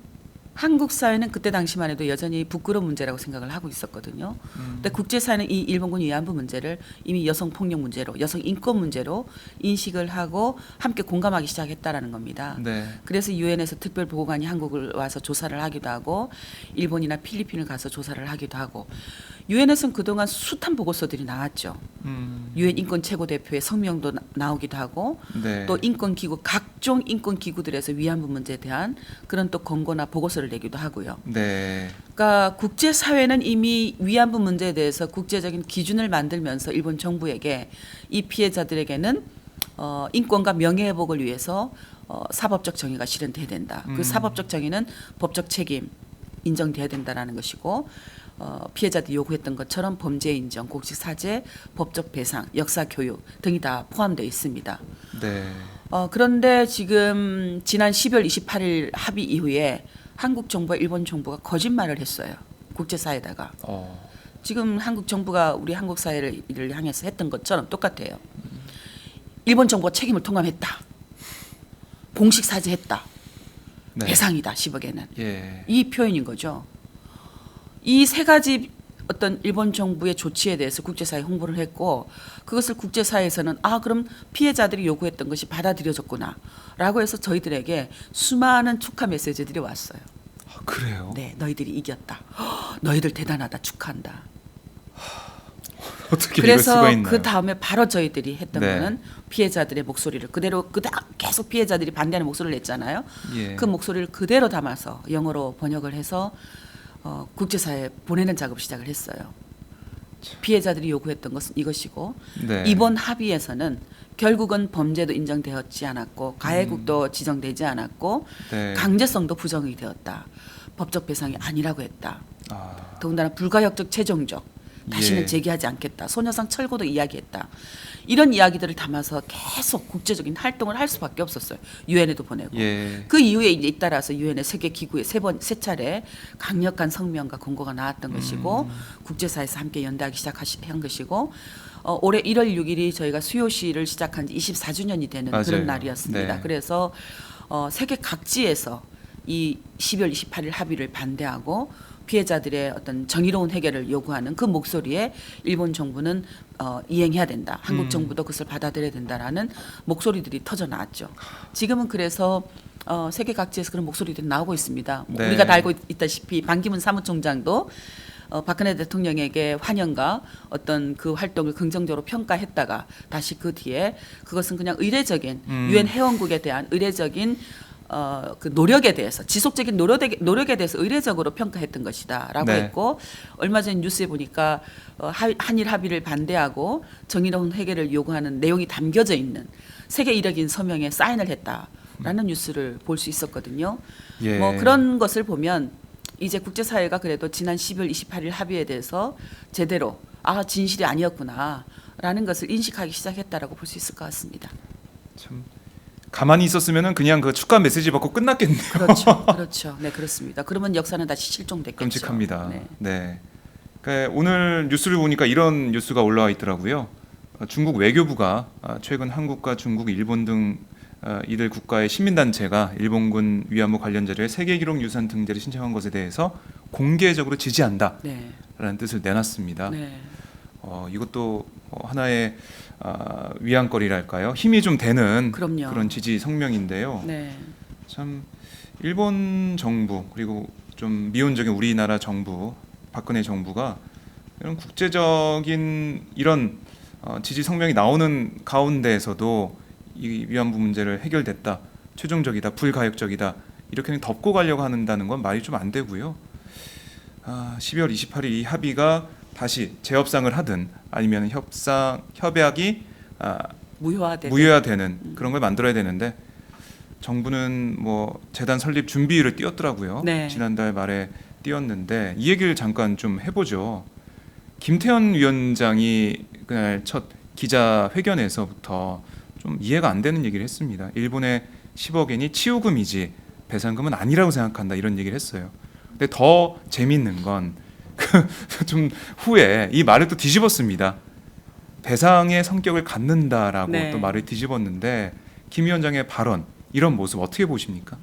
한국 사회는 그때 당시만 해도 여전히 부끄러운 문제라고 생각을 하고 있었거든요. 근데 국제사회는 이 일본군 위안부 문제를 이미 여성 폭력 문제로, 여성 인권 문제로 인식을 하고 함께 공감하기 시작했다라는 겁니다. 네. 그래서 유엔에서 특별 보고관이 한국을 와서 조사를 하기도 하고 일본이나 필리핀을 가서 조사를 하기도 하고 유엔에서는 그동안 숱한 보고서들이 나왔죠. 유엔 인권 최고 대표의 성명도 나오기도 하고 네. 또 인권 기구 각종 인권 기구들에서 위안부 문제에 대한 그런 또 권고나 보고서를 내기도 하고요. 네. 그러니까 국제 사회는 이미 위안부 문제에 대해서 국제적인 기준을 만들면서 일본 정부에게 이 피해자들에게는 인권과 명예회복을 위해서 사법적 정의가 실현돼야 된다. 그 사법적 정의는 법적 책임 인정돼야 된다라는 것이고 피해자들이 요구했던 것처럼 범죄 인정, 공식 사죄, 법적 배상, 역사 교육 등이 다 포함되어 있습니다. 네. 그런데 지금 지난 12월 28일 합의 이후에 한국 정부와 일본 정부가 거짓말을 했어요. 국제사회에다가. 지금 한국 정부가 우리 한국 사회를 향해서 했던 것처럼 똑같아요. 일본 정부가 책임을 통감했다. 공식 사죄했다. 네. 배상이다. 10억에는. 예. 이 표현인 거죠. 이 세 가지 어떤 일본 정부의 조치에 대해서 국제사회에 홍보를 했고 그것을 국제사회에서는 그럼 피해자들이 요구했던 것이 받아들여졌구나 라고 해서 저희들에게 수많은 축하 메시지들이 왔어요. 그래요? 네, 너희들이 이겼다. 너희들 대단하다. 축하한다. 어떻게 이럴 수가 그래서 있나요? 그 다음에 바로 저희들이 했던 네. 거는 피해자들의 목소리를 그대로 계속 피해자들이 반대하는 목소리를 냈잖아요. 예. 그 목소리를 그대로 담아서 영어로 번역을 해서 국제사회에 보내는 작업을 시작을 했어요. 피해자들이 요구했던 것은 이것이고 네. 이번 합의에서는 결국은 범죄도 인정되었지 않았고 가해국도 지정되지 않았고 네. 강제성도 부정이 되었다. 법적 배상이 아니라고 했다. 아. 더군다나 불가역적 최종적 다시는 예. 제기하지 않겠다. 소녀상 철거도 이야기했다. 이런 이야기들을 담아서 계속 국제적인 활동을 할 수밖에 없었어요. 유엔에도 보내고. 예. 그 이후에 이제 잇따라서 유엔의 세계 기구에 세 차례 강력한 성명과 권고가 나왔던 것이고 국제사회에서 함께 연대하기 시작한 것이고 올해 1월 6일이 저희가 수요시를 시작한 지 24주년이 되는 맞아요. 그런 날이었습니다. 네. 그래서 세계 각지에서 이 12월 28일 합의를 반대하고 피해자들의 어떤 정의로운 해결을 요구하는 그 목소리에 일본 정부는 이행해야 된다. 한국 정부도 그것을 받아들여야 된다라는 목소리들이 터져 나왔죠. 지금은 그래서 세계 각지에서 그런 목소리들이 나오고 있습니다. 네. 우리가 다 알고 있다시피 반기문 사무총장도 박근혜 대통령에게 환영과 어떤 그 활동을 긍정적으로 평가했다가 다시 그 뒤에 그것은 그냥 의례적인 유엔 회원국에 대한 의례적인 그 노력에 대해서 지속적인 노력에 대해서 의례적으로 평가했던 것이다라고 네. 했고 얼마 전 뉴스에 보니까 한일 합의를 반대하고 정의로운 해결을 요구하는 내용이 담겨져 있는 세계 이력인 서명에 사인을 했다라는 뉴스를 볼 수 있었거든요. 예. 뭐 그런 것을 보면 이제 국제사회가 그래도 지난 12월 28일 합의에 대해서 제대로 진실이 아니었구나라는 것을 인식하기 시작했다라고 볼 수 있을 것 같습니다. 참 가만히 있었으면은 그냥 그 축하 메시지 받고 끝났겠네요. 그렇죠, 그렇죠. 네, 그렇습니다. 그러면 역사는 다시 실종됐겠죠. 끔찍합니다. 네. 네. 그러니까 오늘 뉴스를 보니까 이런 뉴스가 올라와 있더라고요. 중국 외교부가 최근 한국과 중국, 일본 등 이들 국가의 시민단체가 일본군 위안부 관련 자료의 세계기록유산 등재를 신청한 것에 대해서 공개적으로 지지한다라는 네. 뜻을 내놨습니다. 네. 이것도 하나의 위안거리랄까요? 힘이 좀 되는 그럼요. 그런 지지 성명인데요. 네. 참 일본 정부 그리고 좀 미온적인 우리나라 정부 박근혜 정부가 이런 국제적인 이런 지지 성명이 나오는 가운데에서도 이 위안부 문제를 해결됐다, 최종적이다, 불가역적이다 이렇게 그냥 덮고 가려고 한다는 건 말이 좀 안 되고요. 12월 28일 이 합의가 다시 재협상을 하든 아니면 협약이 무효화되는 그런 걸 만들어야 되는데 정부는 뭐 재단 설립 준비를 띄웠더라고요. 네. 지난달 말에 띄웠는데 이 얘기를 잠깐 좀 해보죠. 김태현 위원장이 그날 첫 기자회견에서부터 좀 이해가 안 되는 얘기를 했습니다. 일본의 10억엔이 치우금이지 배상금은 아니라고 생각한다 이런 얘기를 했어요. 근데 더 재밌는 건 좀 후에 이 말을 또 뒤집었습니다. 배상의 성격을 갖는다라고 네. 또 말을 뒤집었는데 김 위원장의 발언 이런 모습 어떻게 보십니까?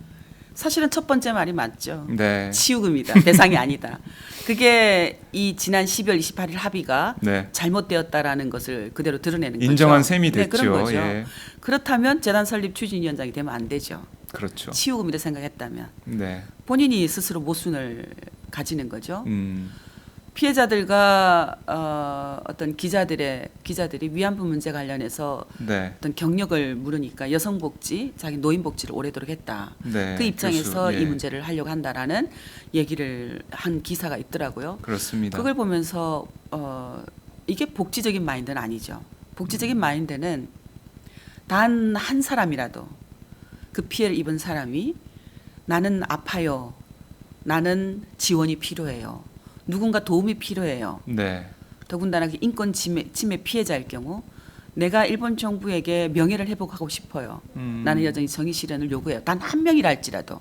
사실은 첫 번째 말이 맞죠. 네. 치유금이다. 배상이 아니다. 그게 이 지난 12월 28일 합의가 네. 잘못되었다라는 것을 그대로 드러내는 거죠. 인정한 셈이 네, 됐죠. 그런 거죠. 예. 그렇다면 재단 설립 추진위원장이 되면 안 되죠. 그렇죠. 치유금이라 생각했다면 네. 본인이 스스로 모순을 가지는 거죠. 음. 피해자들과 어떤 기자들이 위안부 문제 관련해서 네. 어떤 경력을 물으니까 여성복지, 자기 노인복지를 오래도록 했다. 네. 그 입장에서 교수, 예. 이 문제를 하려고 한다라는 얘기를 한 기사가 있더라고요. 그렇습니다. 그걸 보면서 이게 복지적인 마인드는 아니죠. 복지적인 마인드는 단 한 사람이라도 그 피해를 입은 사람이 나는 아파요. 나는 지원이 필요해요. 누군가 도움이 필요해요. 네. 더군다나 그 인권 침해 피해자일 경우 내가 일본 정부에게 명예를 회복하고 싶어요. 나는 여전히 정의 실현을 요구해요. 단 한 명이라 할지라도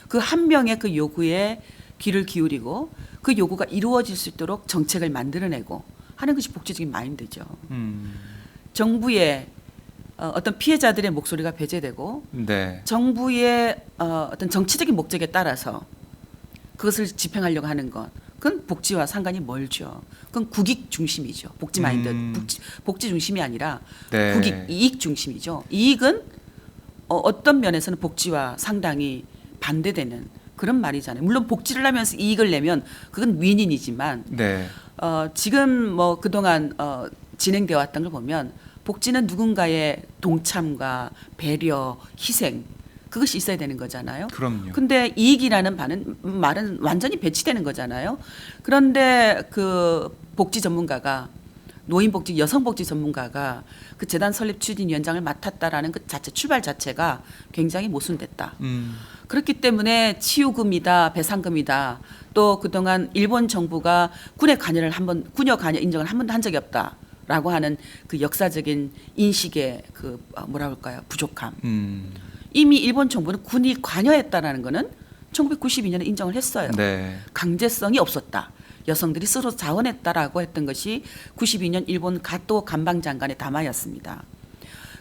그 한 명의 그 요구에 귀를 기울이고 그 요구가 이루어질 수 있도록 정책을 만들어내고 하는 것이 복지적인 마인드죠. 정부의 어떤 피해자들의 목소리가 배제되고 네. 정부의 어떤 정치적인 목적에 따라서 그것을 집행하려고 하는 것, 그건 복지와 상관이 멀죠. 그건 국익 중심이죠. 복지 마인드, 복지 중심이 아니라 네. 국익, 이익 중심이죠. 이익은 어떤 면에서는 복지와 상당히 반대되는 그런 말이잖아요. 물론 복지를 하면서 이익을 내면 그건 윈윈이지만 네. 지금 뭐 그동안 진행되어 왔던 걸 보면 복지는 누군가의 동참과 배려, 희생 그것이 있어야 되는 거잖아요. 그럼요. 근데 이익이라는 말은 완전히 배치되는 거잖아요. 그런데 그 복지 전문가가 노인복지, 여성복지 전문가가 그 재단 설립 추진위원장을 맡았다라는 그 자체 출발 자체가 굉장히 모순됐다. 그렇기 때문에 치유금이다, 배상금이다. 또 그동안 일본 정부가 군의 관여를 군여 관여 인정을 한 번도 한 적이 없다라고 하는 그 역사적인 인식의 그 뭐라 그럴까요? 부족함. 이미 일본 정부는 군이 관여했다라는 거는 1992년에 인정을 했어요. 네. 강제성이 없었다. 여성들이 스스로 자원했다라고 했던 것이 92년 일본 가토 관방장관의 담화였습니다.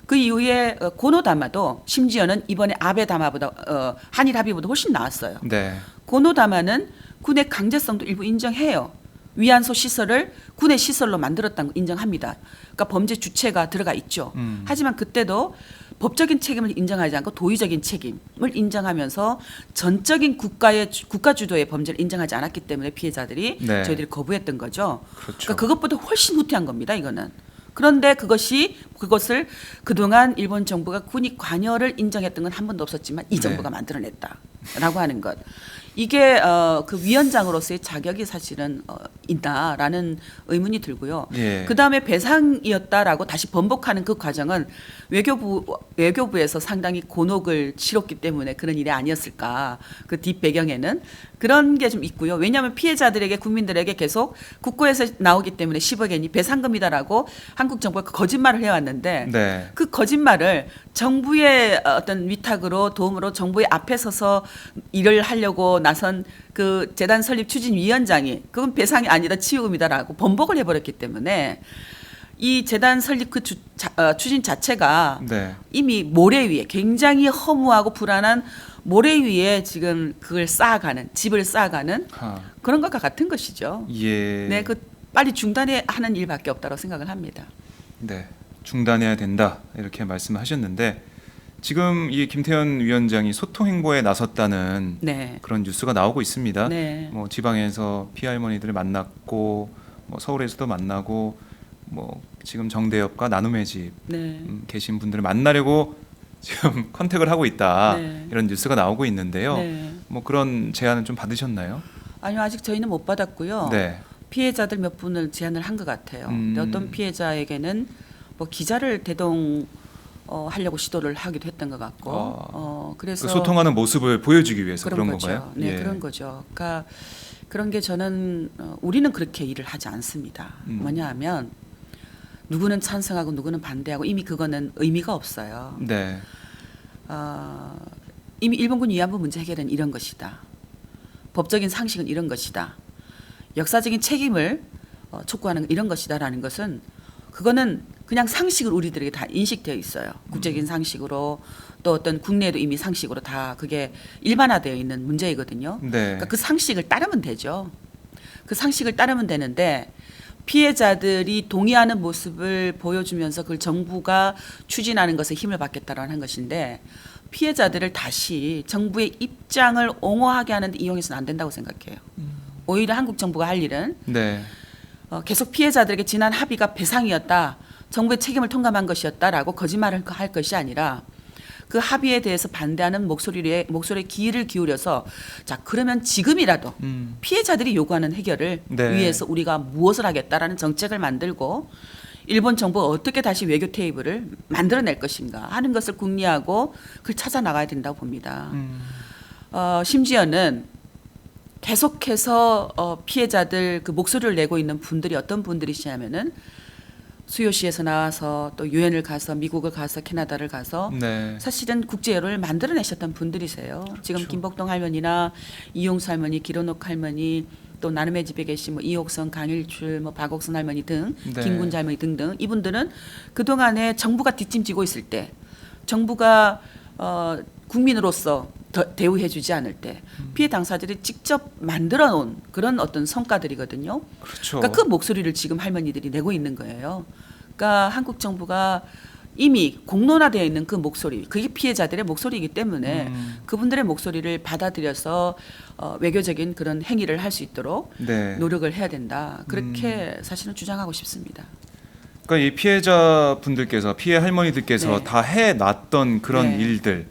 그 이후에 고노 담화도 심지어는 이번에 아베 담화보다 한일 합의보다 훨씬 나았어요. 네. 고노 담화는 군의 강제성도 일부 인정해요. 위안소 시설을 군의 시설로 만들었다는 거 인정합니다. 그러니까 범죄 주체가 들어가 있죠. 하지만 그때도 법적인 책임을 인정하지 않고 도의적인 책임을 인정하면서 전적인 국가 주도의 범죄를 인정하지 않았기 때문에 피해자들이 네. 저희들이 거부했던 거죠. 그렇죠. 그러니까 그것보다 훨씬 후퇴한 겁니다. 이거는. 그런데 그것을 그동안 일본 정부가 군이 관여를 인정했던 건 한 번도 없었지만 이 정부가 네. 만들어냈다라고 하는 것. 이게 그 위원장으로서의 자격이 사실은 있다라는 의문이 들고요. 예. 그다음에 배상이었다라고 다시 번복하는 그 과정은 외교부에서 상당히 곤혹을 치렀기 때문에 그런 일이 아니었을까. 그 뒷배경에는 그런 게 좀 있고요. 왜냐하면 피해자들에게 국민들에게 계속 국고에서 나오기 때문에 10억엔이 배상금이다라고 한국 정부가 거짓말을 해왔는데 네. 그 거짓말을 정부의 어떤 위탁으로 도움으로 정부의 앞에 서서 일을 하려고 나선 그 재단 설립 추진위원장이 그건 배상이 아니다 치유금이다라고 번복을 해버렸기 때문에 이 재단 설립 그 추진 자체가 네. 이미 모래 위에 굉장히 허무하고 불안한 모래 위에 지금 그걸 쌓아가는 집을 쌓아가는 그런 것과 같은 것이죠. 예. 네, 그 빨리 중단해야 하는 일밖에 없다고 생각을 합니다. 네. 중단해야 된다 이렇게 말씀하셨는데 지금 이 김태현 위원장이 소통 행보에 나섰다는 네. 그런 뉴스가 나오고 있습니다. 네. 뭐 지방에서 피해 할머니들을 만났고 뭐 서울에서도 만나고 뭐 지금 정대협과 나눔의 집 네. 계신 분들을 만나려고 지금 컨택을 하고 있다 네. 이런 뉴스가 나오고 있는데요. 네. 뭐 그런 제안은 좀 받으셨나요? 아니요, 아직 저희는 못 받았고요. 네. 피해자들 몇 분을 제안을 한 것 같아요. 근데 어떤 피해자에게는 뭐 기자를 하려고 시도를 하기도 했던 것 같고, 그래서 그 소통하는 모습을 보여주기 위해서 그런 거죠. 건가요? 네, 예. 그런 거죠. 그러니까 그런 게 저는 우리는 그렇게 일을 하지 않습니다. 뭐냐하면 누구는 찬성하고 누구는 반대하고 이미 그거는 의미가 없어요. 네. 이미 일본군 위안부 문제 해결은 이런 것이다. 법적인 상식은 이런 것이다. 역사적인 책임을 촉구하는 이런 것이다라는 것은 그거는 그냥 상식으로 우리들에게 다 인식되어 있어요. 국제적인 상식으로 또 어떤 국내에도 이미 상식으로 다 그게 일반화되어 있는 문제이거든요. 네. 그러니까 그 상식을 따르면 되죠. 그 상식을 따르면 되는데 피해자들이 동의하는 모습을 보여주면서 그걸 정부가 추진하는 것에 힘을 받겠다라는 것인데 피해자들을 다시 정부의 입장을 옹호하게 하는 데 이용해서는 안 된다고 생각해요. 오히려 한국 정부가 할 일은 네. 계속 피해자들에게 지난 합의가 배상이었다. 정부의 책임을 통감한 것이었다라고 거짓말을 할 것이 아니라 그 합의에 대해서 반대하는 목소리에 귀를 기울여서 자 그러면 지금이라도 피해자들이 요구하는 해결을 네. 위해서 우리가 무엇을 하겠다라는 정책을 만들고 일본 정부가 어떻게 다시 외교 테이블을 만들어낼 것인가 하는 것을 궁리하고 그걸 찾아 나가야 된다고 봅니다. 심지어는 계속해서 피해자들 그 목소리를 내고 있는 분들이 어떤 분들이시냐면은 수요시에서 나와서 또 유엔을 가서 미국을 가서 캐나다를 가서 네. 사실은 국제 여론을 만들어내셨던 분들이세요. 지금 그렇죠. 김복동 할머니나 이용수 할머니, 기로녹 할머니, 또 나눔의 집에 계신 뭐 이옥선, 강일출, 뭐 박옥선 할머니 등, 네. 김군자 할머니 등등 이분들은 그 동안에 정부가 뒷짐지고 있을 때, 정부가 국민으로서 대우해주지 않을 때 피해 당사자들이 직접 만들어놓은 그런 어떤 성과들이거든요. 그렇죠. 그러니까 그 목소리를 지금 할머니들이 내고 있는 거예요. 그러니까 한국 정부가 이미 공론화되어 있는 그 목소리, 그게 피해자들의 목소리이기 때문에 그분들의 목소리를 받아들여서 외교적인 그런 행위를 할 수 있도록 네. 노력을 해야 된다. 그렇게 사실은 주장하고 싶습니다. 그러니까 이 피해자분들께서 피해 할머니들께서 네. 다 해놨던 그런 네. 일들,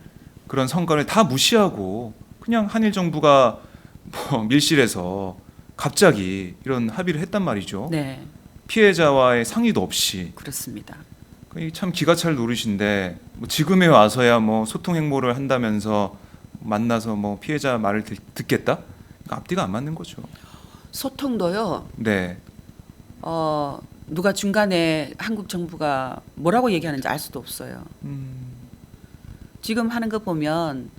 그런 성과를 다 무시하고 그냥 한일 정부가 뭐 밀실에서 갑자기 이런 합의를 했단 말이죠. 네, 피해자와의 상의도 없이. 그렇습니다. 이게 참 기가 찰 노릇인데 뭐 지금에 와서야 뭐 소통 행보를 한다면서 만나서 뭐 피해자 말을 듣겠다? 그러니까 앞뒤가 안 맞는 거죠. 소통도요. 네. 누가 중간에 한국 정부가 뭐라고 얘기하는지 알 수도 없어요. 지금 하는 거 보면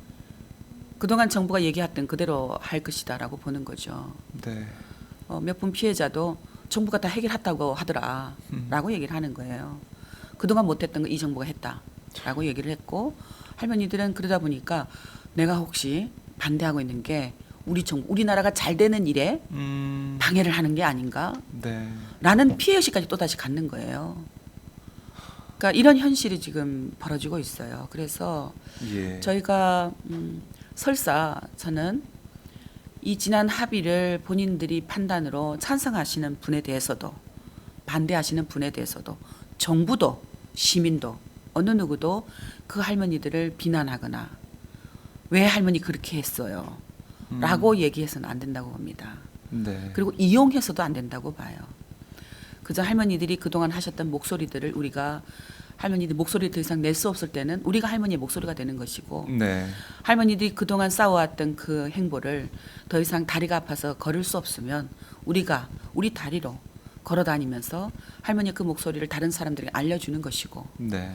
그동안 정부가 얘기했던 그대로 할 것이다라고 보는 거죠. 네. 몇 분 피해자도 정부가 다 해결했다고 하더라라고 얘기를 하는 거예요. 그동안 못했던 거 이 정부가 했다라고 얘기를 했고 할머니들은 그러다 보니까 내가 혹시 반대하고 있는 게 우리 정부, 우리나라가 잘 되는 일에 방해를 하는 게 아닌가? 네. 라는 피해의식까지 또다시 갖는 거예요. 그러니까 이런 현실이 지금 벌어지고 있어요. 그래서 예. 저희가 설사 저는 이 지난 합의를 본인들이 판단으로 찬성하시는 분에 대해서도 반대하시는 분에 대해서도 정부도 시민도 어느 누구도 그 할머니들을 비난하거나 왜 할머니 그렇게 했어요 라고 얘기해서는 안 된다고 봅니다. 네. 그리고 이용해서도 안 된다고 봐요. 그저 할머니들이 그동안 하셨던 목소리들을 우리가 할머니들 목소리를 더 이상 낼 수 없을 때는 우리가 할머니의 목소리가 되는 것이고 네. 할머니들이 그동안 쌓아왔던 그 행보를 더 이상 다리가 아파서 걸을 수 없으면 우리가 우리 다리로 걸어다니면서 할머니의 그 목소리를 다른 사람들에게 알려주는 것이고 네.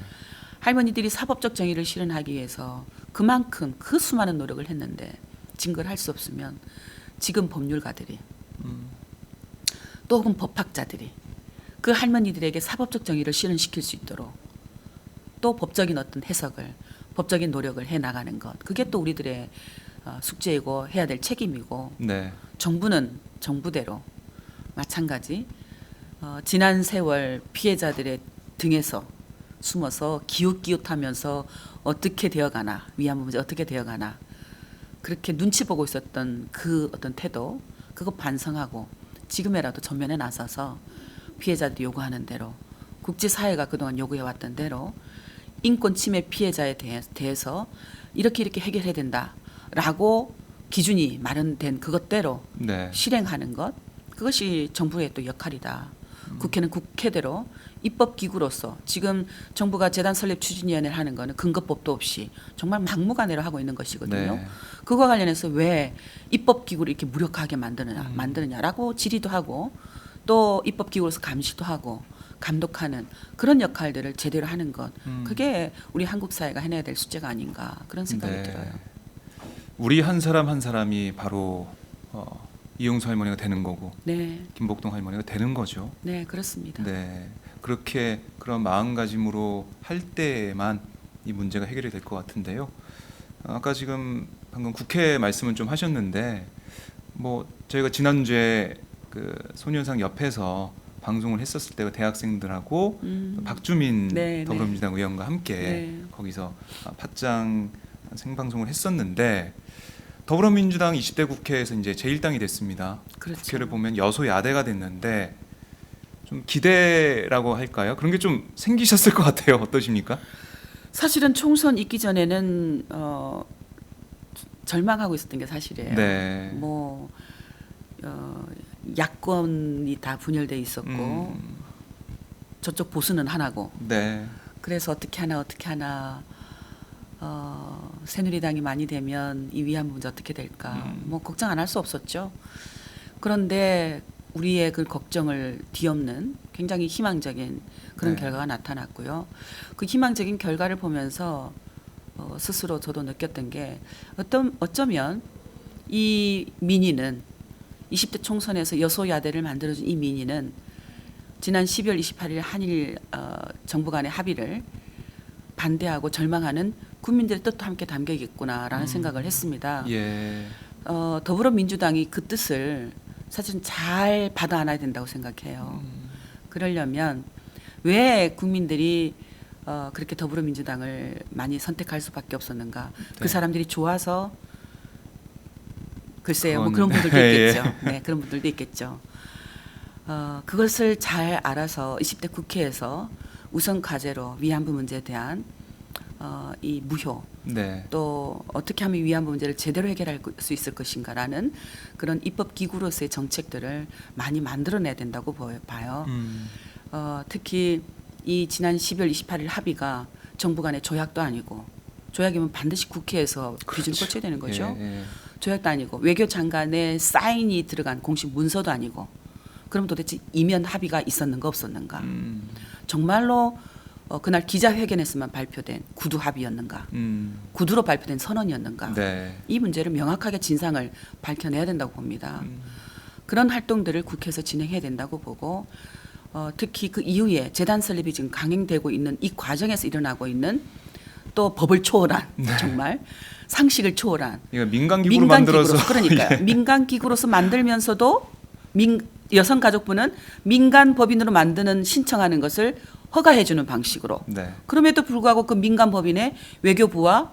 할머니들이 사법적 정의를 실현하기 위해서 그만큼 그 수많은 노력을 했는데 증거를 할 수 없으면 지금 법률가들이 또 혹은 법학자들이 그 할머니들에게 사법적 정의를 실현시킬 수 있도록 또 법적인 어떤 해석을 법적인 노력을 해나가는 것 그게 또 우리들의 숙제이고 해야 될 책임이고 네. 정부는 정부대로 마찬가지 지난 세월 피해자들의 등에서 숨어서 기웃기웃하면서 어떻게 되어가나 위안부 문제 어떻게 되어가나 그렇게 눈치 보고 있었던 그 어떤 태도 그거 반성하고 지금이라도 전면에 나서서 피해자들이 요구하는 대로 국제사회가 그동안 요구해왔던 대로 인권 침해 피해자에 대해서 이렇게 해결해야 된다라고 기준이 마련된 그것대로 네. 실행하는 것 그것이 정부의 또 역할이다. 국회는 국회대로 입법기구로서 지금 정부가 재단 설립 추진위원회를 하는 거는 근거법도 없이 정말 막무가내로 하고 있는 것이거든요. 네. 그거와 관련해서 왜 입법기구를 이렇게 무력하게 만드느냐라고 질의도 하고 또 입법기구로서 감시도 하고 감독하는 그런 역할들을 제대로 하는 것 그게 우리 한국 사회가 해내야 될 숙제가 아닌가 그런 생각이 네. 들어요. 우리 한 사람 한 사람이 바로 이용수 할머니가 되는 거고 네, 김복동 할머니가 되는 거죠. 네 그렇습니다. 네. 그렇게 그런 마음가짐으로 할 때만 이 문제가 해결이 될 것 같은데요. 아까 지금 방금 국회 말씀을 좀 하셨는데 뭐 저희가 지난주에 그 소년상 옆에서 방송을 했었을 때가 대학생들하고 박주민 네, 더불어민주당 의원과 함께 네. 거기서 팟짱 생방송을 했었는데 더불어민주당 20대 국회에서 이제 제1당이 됐습니다. 그렇죠. 국회를 보면 여소야대가 됐는데 좀 기대라고 할까요? 그런 게 좀 생기셨을 것 같아요. 어떠십니까? 사실은 총선 있기 전에는 절망하고 있었던 게 사실이에요. 네. 뭐 야권이 다 분열돼 있었고 저쪽 보수는 하나고 네. 그래서 어떻게 하나 새누리당이 많이 되면 이 위안부 문제 어떻게 될까 뭐 걱정 안 할 수 없었죠. 그런데 우리의 그 걱정을 뒤엎는 굉장히 희망적인 그런 네. 결과가 나타났고요. 그 희망적인 결과를 보면서 스스로 저도 느꼈던 게 어쩌면 이 민의는 20대 총선에서 여소야대를 만들어준 이 민의는 지난 12월 28일 한일 정부 간의 합의를 반대하고 절망하는 국민들의 뜻도 함께 담겨 있구나라는 생각을 했습니다. 예. 더불어민주당이 그 뜻을 사실은 잘 받아 안아야 된다고 생각해요. 그러려면 왜 국민들이 그렇게 더불어민주당을 많이 선택할 수밖에 없었는가? 네. 그 사람들이 좋아서 글쎄요, 뭐 그건- 그런 분들도 예. 있겠죠. 네, 그런 분들도 있겠죠. 그것을 잘 알아서 20대 국회에서 우선 과제로 위안부 문제에 대한 이 무효 네. 또 어떻게 하면 위안부 문제를 제대로 해결할 수 있을 것인가라는 그런 입법 기구로서의 정책들을 많이 만들어내야 된다고 봐요. 특히 이 지난 12월 28일 합의가 정부 간의 조약도 아니고 조약이면 반드시 국회에서 기준을 그렇죠. 거쳐야 되는 거죠. 예, 예. 조약도 아니고 외교장관의 사인이 들어간 공식 문서도 아니고 그럼 도대체 이면 합의가 있었는가 없었는가. 정말로 그날 기자회견에서만 발표된 구두 합의였는가. 구두로 발표된 선언이었는가. 네. 이 문제를 명확하게 진상을 밝혀내야 된다고 봅니다. 그런 활동들을 국회에서 진행해야 된다고 보고 특히 그 이후에 재단 설립이 지금 강행되고 있는 이 과정에서 일어나고 있는 또 법을 초월한 정말 상식을 초월한 이거 민간 기구로 만들어서 그러니까요. 예. 민간 기구로서 만들면서도 여성가족부는 민간 법인으로 만드는 신청하는 것을 허가해주는 방식으로. 네. 그럼에도 불구하고 그 민간 법인에 외교부와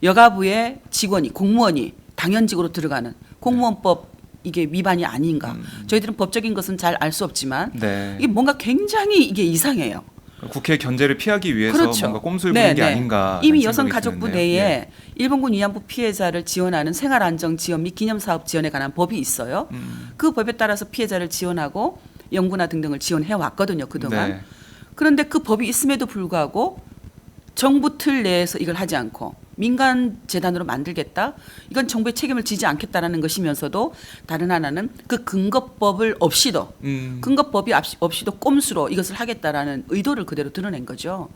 여가부의 직원이 공무원이 당연직으로 들어가는 공무원법 이게 위반이 아닌가. 저희들은 법적인 것은 잘 알 수 없지만 네. 이게 뭔가 굉장히 이게 이상해요. 국회 견제를 피하기 위해서 그렇죠. 뭔가 꼼수를 부린 게 아닌가. 이미 생각이 여성가족부 드는데요. 내에 예. 일본군 위안부 피해자를 지원하는 생활안정 지원 및 기념사업 지원에 관한 법이 있어요. 그 법에 따라서 피해자를 지원하고 연구나 등등을 지원해 왔거든요. 그동안. 네. 그런데 그 법이 있음에도 불구하고 정부 틀 내에서 이걸 하지 않고 민간 재단으로 만들겠다. 이건 정부의 책임을 지지 않겠다라는 것이면서도 다른 하나는 그 근거법을 없이도 근거법이 없이도 꼼수로 이것을 하겠다라는 의도를 그대로 드러낸 거죠.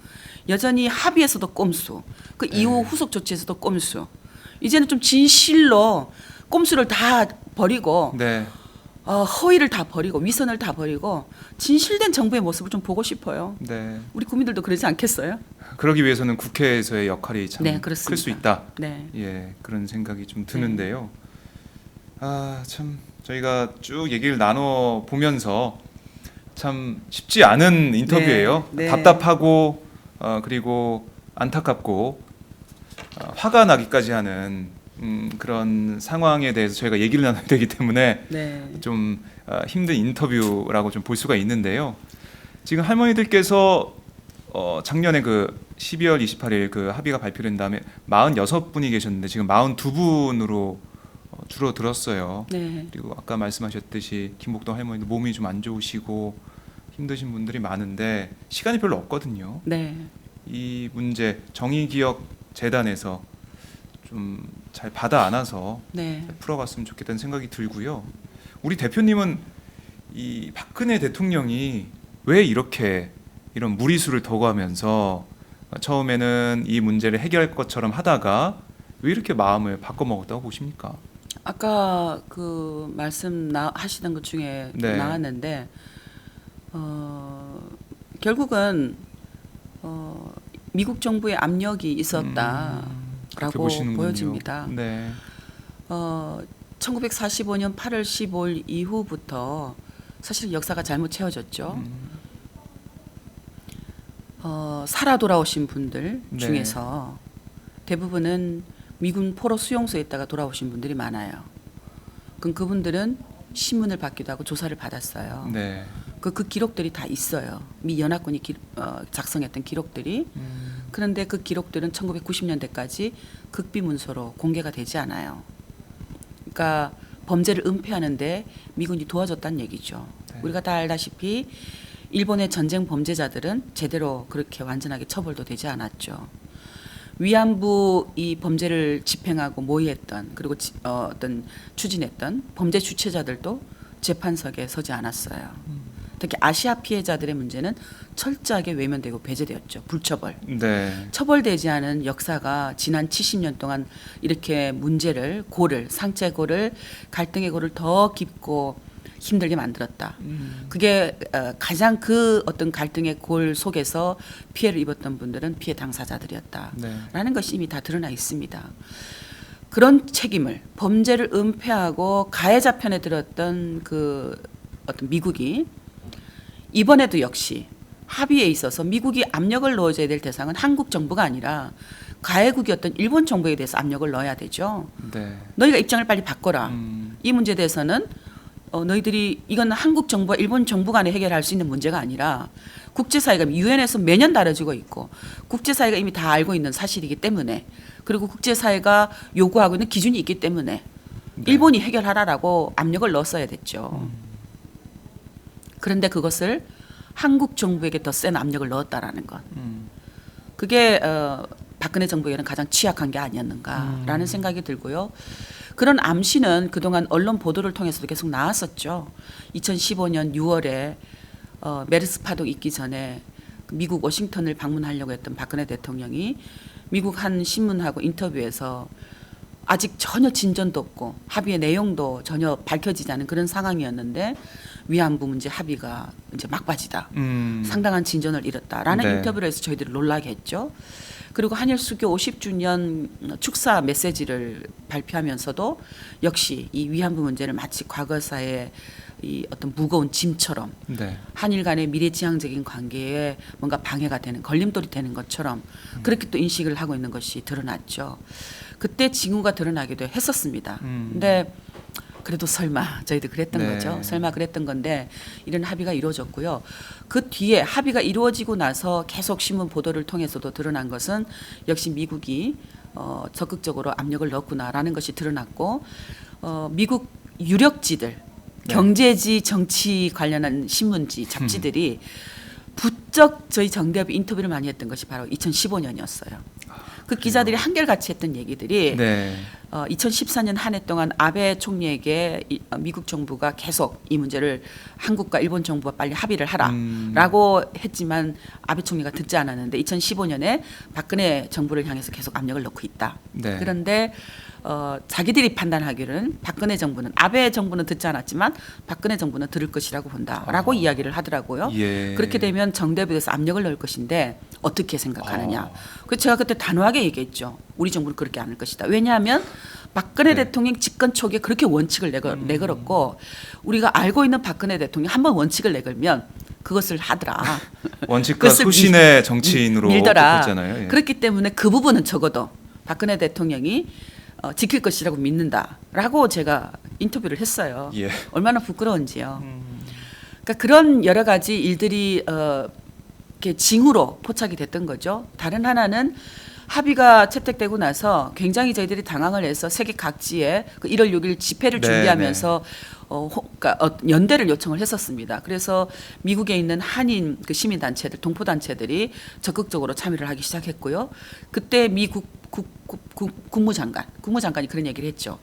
여전히 합의에서도 꼼수, 그 이후 후속 조치에서도 꼼수. 이제는 좀 진실로 꼼수를 다 버리고 네. 허위를 다 버리고 위선을 다 버리고 진실된 정부의 모습을 좀 보고 싶어요. 네. 우리 국민들도 그러지 않겠어요? 그러기 위해서는 국회에서의 역할이 참 네, 클 수 그렇습니다. 있다. 네. 예, 그런 생각이 좀 드는데요. 아, 참 저희가 쭉 얘기를 나눠 보면서 참 쉽지 않은 인터뷰예요. 네, 네. 답답하고 그리고 안타깝고 화가 나기까지 하는 그런 상황에 대해서 저희가 얘기를 나눠야 되기 때문에 네. 좀 힘든 인터뷰라고 좀 볼 수가 있는데요. 지금 할머니들께서 작년에 그 12월 28일 그 합의가 발표된 다음에 46분이 계셨는데 지금 42분으로 줄어들었어요. 네. 그리고 아까 말씀하셨듯이 김복동 할머니도 몸이 좀 안 좋으시고 힘드신 분들이 많은데 시간이 별로 없거든요. 네. 이 문제 정의기억 재단에서 좀 잘 받아 안아서 네. 풀어갔으면 좋겠다는 생각이 들고요. 우리 대표님은 이 박근혜 대통령이 왜 이렇게 이런 무리수를 둬가면서 처음에는 이 문제를 해결할 것처럼 하다가 왜 이렇게 마음을 바꿔먹었다고 보십니까? 아까 그 말씀 하시던 것 중에 네. 나왔는데 결국은 미국 정부의 압력이 그렇게 있었다라고 보시는군요. 보여집니다. 네. 1945년 8월 15일 이후부터 사실 역사가 잘못 채워졌죠. 살아 돌아오신 분들 네. 중에서 대부분은 미군 포로 수용소에 있다가 돌아오신 분들이 많아요. 그럼 그분들은 신문을 받기도 하고 조사를 받았어요. 네. 그 기록들이 다 있어요. 미 연합군이 작성했던 기록들이. 그런데 그 기록들은 1990년대까지 극비문서로 공개가 되지 않아요. 그러니까 범죄를 은폐하는데 미군이 도와줬다는 얘기죠. 네. 우리가 다 알다시피 일본의 전쟁 범죄자들은 제대로 그렇게 완전하게 처벌도 되지 않았죠. 위안부 이 범죄를 집행하고 모의했던 그리고 어떤 추진했던 범죄 주체자들도 재판석에 서지 않았어요. 특히 아시아 피해자들의 문제는 철저하게 외면되고 배제되었죠. 불처벌. 네. 처벌되지 않은 역사가 지난 70년 동안 이렇게 문제를 상체 고를 갈등의 고를 더 깊고 힘들게 만들었다. 그게 가장 그 어떤 갈등의 골 속에서 피해를 입었던 분들은 피해 당사자들이었다라는 네. 것이 이미 다 드러나 있습니다. 그런 책임을 범죄를 은폐하고 가해자 편에 들었던 그 어떤 미국이 이번에도 역시 합의에 있어서 미국이 압력을 넣어줘야 될 대상은 한국 정부가 아니라 가해국이었던 일본 정부에 대해서 압력을 넣어야 되죠. 네. 너희가 입장을 빨리 바꿔라. 이 문제에 대해서는 너희들이 이건 한국 정부와 일본 정부 간에 해결할 수 있는 문제가 아니라 국제사회가 유엔에서 매년 다뤄지고 있고 국제사회가 이미 다 알고 있는 사실이기 때문에 그리고 국제사회가 요구하고 있는 기준이 있기 때문에 네. 일본이 해결하라라고 압력을 넣었어야 됐죠. 그런데 그것을 한국 정부에게 더 센 압력을 넣었다라는 것. 그게 박근혜 정부에게는 가장 취약한 게 아니었는가라는 생각이 들고요. 그런 암시는 그동안 언론 보도를 통해서도 계속 나왔었죠. 2015년 6월에 메르스 파동 있기 전에 미국 워싱턴을 방문하려고 했던 박근혜 대통령이 미국 한 신문하고 인터뷰에서 아직 전혀 진전도 없고 합의의 내용도 전혀 밝혀지지 않은 그런 상황이었는데 위안부 문제 합의가 이제 막바지다. 상당한 진전을 이뤘다라는 네. 인터뷰를 해서 저희들이 놀라게 했죠. 그리고 한일 수교 50주년 축사 메시지를 발표하면서도 역시 이 위안부 문제를 마치 과거사의 이 어떤 무거운 짐처럼 네. 한일 간의 미래지향적인 관계에 뭔가 방해가 되는 걸림돌이 되는 것처럼 그렇게 또 인식을 하고 있는 것이 드러났죠. 그때 징후가 드러나기도 했었습니다. 근데 그래도 설마 저희도 그랬던 네. 거죠. 설마 그랬던 건데 이런 합의가 이루어졌고요. 그 뒤에 합의가 이루어지고 나서 계속 신문 보도를 통해서도 드러난 것은 역시 미국이 적극적으로 압력을 넣었구나라는 것이 드러났고 미국 유력지들 네. 경제지 정치 관련한 신문지 잡지들이 부쩍 저희 정대협이 인터뷰를 많이 했던 것이 바로 2015년이었어요. 그 기자들이 한결같이 했던 얘기들이 네. 2014년 한 해 동안 아베 총리에게 미국 정부가 계속 이 문제를 한국과 일본 정부가 빨리 합의를 하라라고 했지만 아베 총리가 듣지 않았는데 2015년에 박근혜 정부를 향해서 계속 압력을 넣고 있다. 네. 그런데 자기들이 판단하기로는 박근혜 정부는 아베 정부는 듣지 않았지만 박근혜 정부는 들을 것이라고 본다라고 이야기를 하더라고요. 예. 그렇게 되면 정대협에 대해서 압력을 넣을 것인데 어떻게 생각하느냐. 그래서 제가 그때 단호하게 얘기했죠. 우리 정부는 그렇게 안 할 것이다. 왜냐하면 박근혜 네. 대통령 집권 초기에 그렇게 원칙을 내걸었고 우리가 알고 있는 박근혜 대통령이 한번 원칙을 내걸면 그것을 하더라. 원칙과 그것을 소신의 정치인으로 밀더라. 꼽혔잖아요. 예. 그렇기 때문에 그 부분은 적어도 박근혜 대통령이 지킬 것이라고 믿는다라고 제가 인터뷰를 했어요. 예. 얼마나 부끄러운지요. 그러니까 그런 여러 가지 일들이 이렇게 징후로 포착이 됐던 거죠. 다른 하나는 합의가 채택되고 나서 굉장히 저희들이 당황을 해서 세계 각지에 그 1월 6일 집회를 네, 준비하면서 그러니까 연대를 요청을 했었습니다. 그래서 미국에 있는 한인 그 시민단체들, 동포단체들이 적극적으로 참여를 하기 시작했고요. 그때 미국 국무장관이 그런 얘기를 했죠.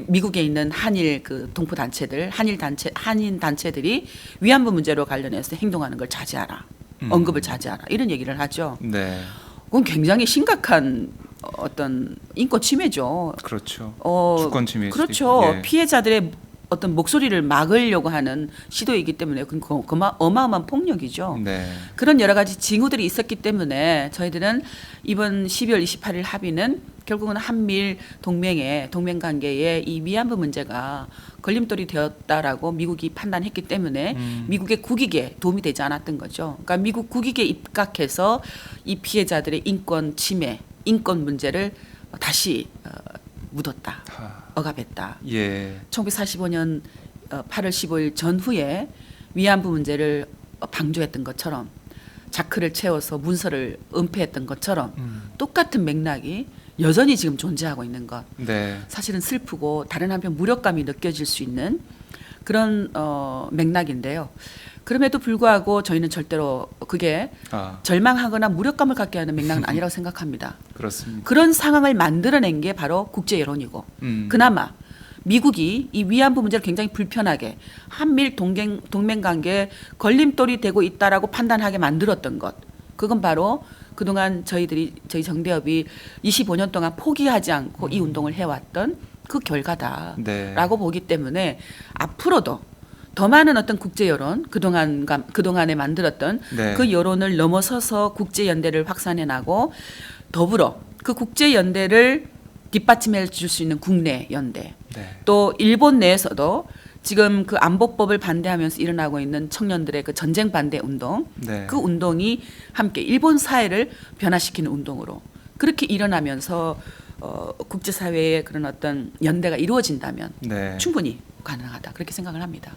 미국에 있는 한일 그 동포단체들, 한인 단체들이 위안부 문제로 관련해서 행동하는 걸 자제하라, 언급을 자제하라 이런 얘기를 하죠. 네. 그건 굉장히 심각한 어떤 인권 침해죠. 그렇죠. 어, 주권 침해. 그렇죠. 예. 피해자들의 어떤 목소리를 막으려고 하는 시도이기 때문에 그건 어마어마한 폭력이죠. 네. 그런 여러 가지 징후들이 있었기 때문에 저희들은 이번 12월 28일 합의는 결국은 한미일 동맹관계에 이 위안부 문제가 걸림돌이 되었다라고 미국이 판단했기 때문에 미국의 국익에 도움이 되지 않았던 거죠. 그러니까 미국 국익에 입각해서 이 피해자들의 인권 침해, 인권 문제를 다시 묻었다, 억압했다. 예. 1945년 8월 15일 전후에 위안부 문제를 방조했던 것처럼 자크를 채워서 문서를 은폐했던 것처럼 똑같은 맥락이 여전히 지금 존재하고 있는 것. 네. 사실은 슬프고 다른 한편 무력감이 느껴질 수 있는 그런 맥락인데요. 그럼에도 불구하고 저희는 절대로 그게 절망하거나 무력감을 갖게 하는 맥락은 아니라고 생각합니다. 그렇습니다. 그런 상황을 만들어낸 게 바로 국제 여론이고 그나마 미국이 이 위안부 문제를 굉장히 불편하게 한미일 동맹 관계에 걸림돌이 되고 있다라고 판단하게 만들었던 것. 그건 바로 그동안 저희 정대협이 25년 동안 포기하지 않고 이 운동을 해왔던 그 결과다라고 네. 보기 때문에 앞으로도 더 많은 어떤 국제 여론 그동안에 만들었던 네. 그 여론을 넘어서서 국제 연대를 확산해 나고 더불어 그 국제 연대를 뒷받침해 줄 수 있는 국내 연대 네. 또 일본 내에서도 지금 그 안보법을 반대하면서 일어나고 있는 청년들의 그 전쟁 반대 운동 네. 그 운동이 함께 일본 사회를 변화시키는 운동으로 그렇게 일어나면서 국제사회의 그런 어떤 연대가 이루어진다면 네. 충분히 가능하다 그렇게 생각을 합니다.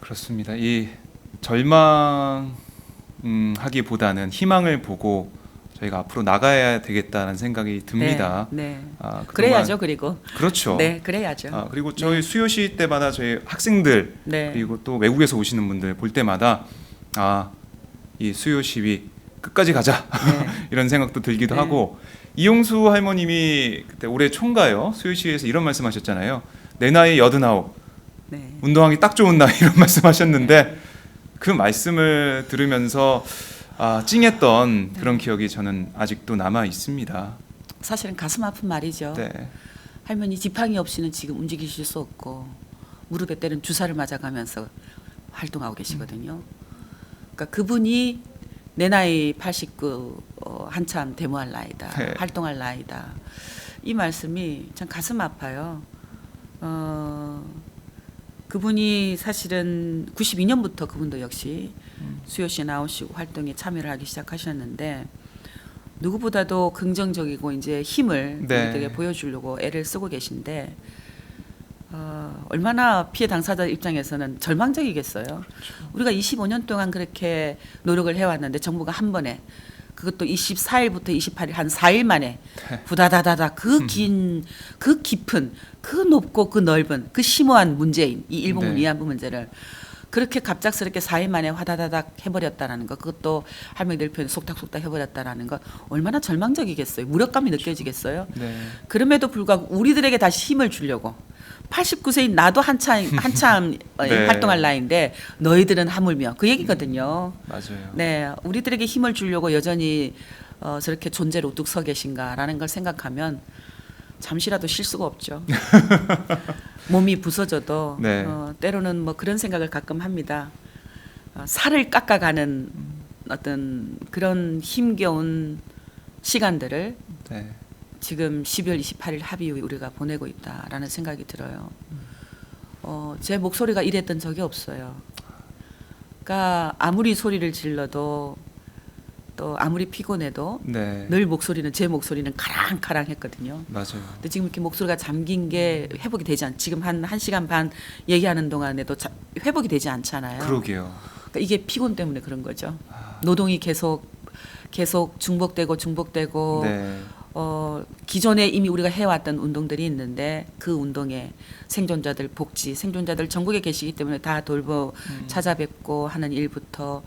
그렇습니다. 이 절망하기보다는 희망을 보고 저희가 앞으로 나가야 되겠다는 생각이 듭니다. 네. 그동안- 그래야죠. 그리고 그렇죠. 네, 그래야죠. 그리고 저희 수요시 때마다 저희 학생들 네. 그리고 또 외국에서 오시는 분들 볼 때마다 이 수요 시위 끝까지 가자 네. 이런 생각도 들기도 네. 하고 이용수 할머님이 그때 올해 총가요 수요 시위에서 이런 말씀하셨잖아요. 내 나이 89 네. 운동하기 딱 좋은 나이 이런 말씀하셨는데 그 말씀을 들으면서 찡했던 그런 기억이 저는 아직도 남아 있습니다. 사실은 가슴 아픈 말이죠. 네. 할머니 지팡이 없이는 지금 움직이실 수 없고 무릎에 때는 주사를 맞아가면서 활동하고 계시거든요. 그러니까 그분이 내 나이 89 한참 데모할 나이다, 네. 활동할 나이다. 이 말씀이 참 가슴 아파요. 그분이 사실은 92년부터 그분도 역시 수요시에 나오시고 활동에 참여를 하기 시작하셨는데 누구보다도 긍정적이고 이제 힘을 네. 우리들에게 보여주려고 애를 쓰고 계신데 얼마나 피해 당사자 입장에서는 절망적이겠어요. 우리가 25년 동안 그렇게 노력을 해왔는데 정부가 한 번에 그것도 24일부터 28일 한 4일 만에 부다다다다 그 깊은 그 높고 그 넓은 그 심오한 문제인 이 일본 네. 위안부 문제를 그렇게 갑작스럽게 4일 만에 화다다닥 해버렸다라는 것 그것도 할머니들 표현 속닥속닥 해버렸다라는 것 얼마나 절망적이겠어요. 무력감이 느껴지겠어요. 네. 그럼에도 불구하고 우리들에게 다시 힘을 주려고 89세인 나도 한참 네. 활동할 나이인데 너희들은 하물며 그 얘기거든요. 맞아요. 네, 우리들에게 힘을 주려고 여전히 저렇게 존재로 우뚝 서 계신가라는 걸 생각하면 잠시라도 쉴 수가 없죠. 몸이 부서져도 네. 때로는 뭐 그런 생각을 가끔 합니다. 살을 깎아가는 어떤 그런 힘겨운 시간들을 네. 지금 12월 28일 합의 후에 우리가 보내고 있다라는 생각이 들어요. 제 목소리가 이랬던 적이 없어요. 그러니까 아무리 소리를 질러도 또 아무리 피곤해도 네. 늘 목소리는 제 목소리는 카랑카랑했거든요. 맞아요. 근데 지금 이렇게 목소리가 잠긴 게 회복이 되지 지금 한 1시간 반 얘기하는 동안에도 회복이 되지 않잖아요. 그러게요. 그러니까 이게 피곤 때문에 그런 거죠. 노동이 계속 중복되고 네. 기존에 이미 우리가 해왔던 운동들이 있는데 그 운동에 생존자들 복지, 생존자들 전국에 계시기 때문에 다 돌보 찾아뵙고 하는 일부터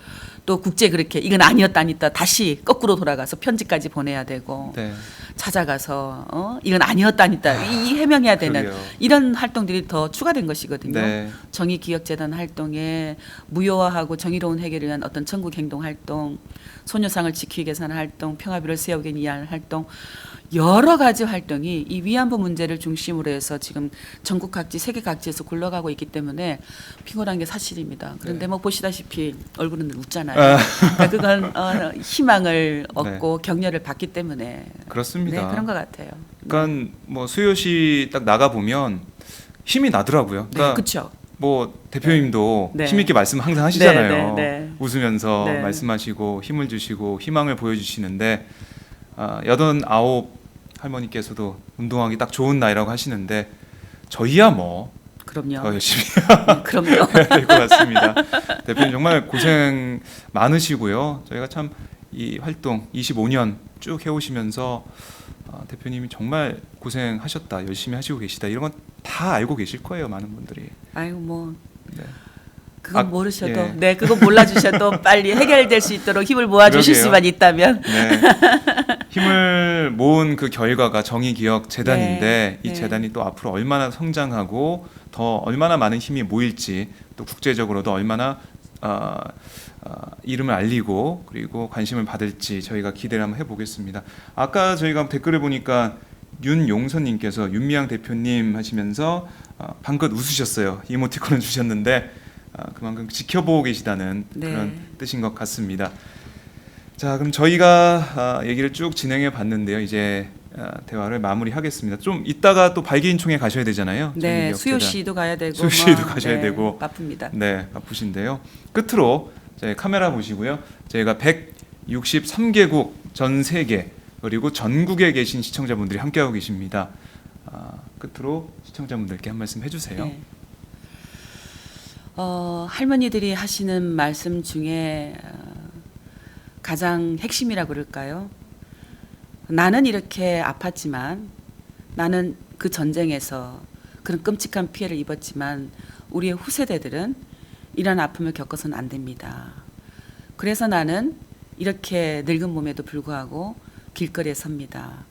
또 국제 그렇게 이건 아니었다 다시 거꾸로 돌아가서 편지까지 보내야 되고 네. 찾아가서 이건 아니었다 이 해명해야 되는 그러게요. 이런 활동들이 더 추가된 것이거든요. 네. 정의기억재단 활동에 무효화하고 정의로운 해결을 위한 어떤 전국 행동 활동, 소녀상을 지키기 위해서 하는 활동, 평화비를 세우기 위한 활동 여러 가지 활동이 이 위안부 문제를 중심으로 해서 지금 전국 각지, 세계 각지에서 굴러가고 있기 때문에 피곤한 게 사실입니다. 그런데 네. 뭐 보시다시피 얼굴은 웃잖아요. 그러니까 그건 희망을 얻고 격려를 받기 때문에 그렇습니다. 네, 그런 것 같아요. 그러니까 뭐 수요시 딱 나가 보면 힘이 나더라고요. 네, 그러니까 그렇죠. 뭐 대표님도 네. 힘 있게 말씀 항상 하시잖아요. 네, 네, 네. 웃으면서 네. 말씀하시고 힘을 주시고 희망을 보여주시는데 89 할머니께서도 운동하기 딱 좋은 나이라고 하시는데 저희야 뭐 그럼요. 더 열심히 네, 그럼요. 해야 될 것 같습니다. 대표님 정말 고생 많으시고요. 저희가 참 이 활동 25년 쭉 해오시면서 대표님이 정말 고생하셨다, 열심히 하시고 계시다 이런 건 다 알고 계실 거예요, 많은 분들이. 아유 뭐 네. 그건 모르셔도 예. 네 그건 몰라주셔도 빨리 해결될 수 있도록 힘을 모아주실 그러게요. 수만 있다면 네. 힘을 모은 그 결과가 정의기억재단인데 네. 이 네. 재단이 또 앞으로 얼마나 성장하고 더 얼마나 많은 힘이 모일지 또 국제적으로도 얼마나 이름을 알리고 그리고 관심을 받을지 저희가 기대를 한번 해보겠습니다. 아까 저희가 댓글을 보니까 윤용선님께서 윤미향 대표님 하시면서 방긋 웃으셨어요. 이모티콘을 주셨는데 그만큼 지켜보고 계시다는 네. 그런 뜻인 것 같습니다. 자, 그럼 저희가 얘기를 쭉 진행해 봤는데요. 이제 대화를 마무리하겠습니다. 좀 이따가 또 발기인총회 가셔야 되잖아요. 네, 정의기억재단. 수요시도 가야 되고 수요시도 뭐, 가셔야 네, 되고. 바쁩니다. 네, 바쁘신데요. 끝으로 카메라 보시고요. 저희가 163개국 전 세계 그리고 전국에 계신 시청자분들이 함께하고 계십니다. 끝으로 시청자분들께 한 말씀 해주세요. 네. 할머니들이 하시는 말씀 중에 가장 핵심이라고 그럴까요? 나는 이렇게 아팠지만 나는 그 전쟁에서 그런 끔찍한 피해를 입었지만 우리의 후세대들은 이런 아픔을 겪어서는 안 됩니다. 그래서 나는 이렇게 늙은 몸에도 불구하고 길거리에 섭니다.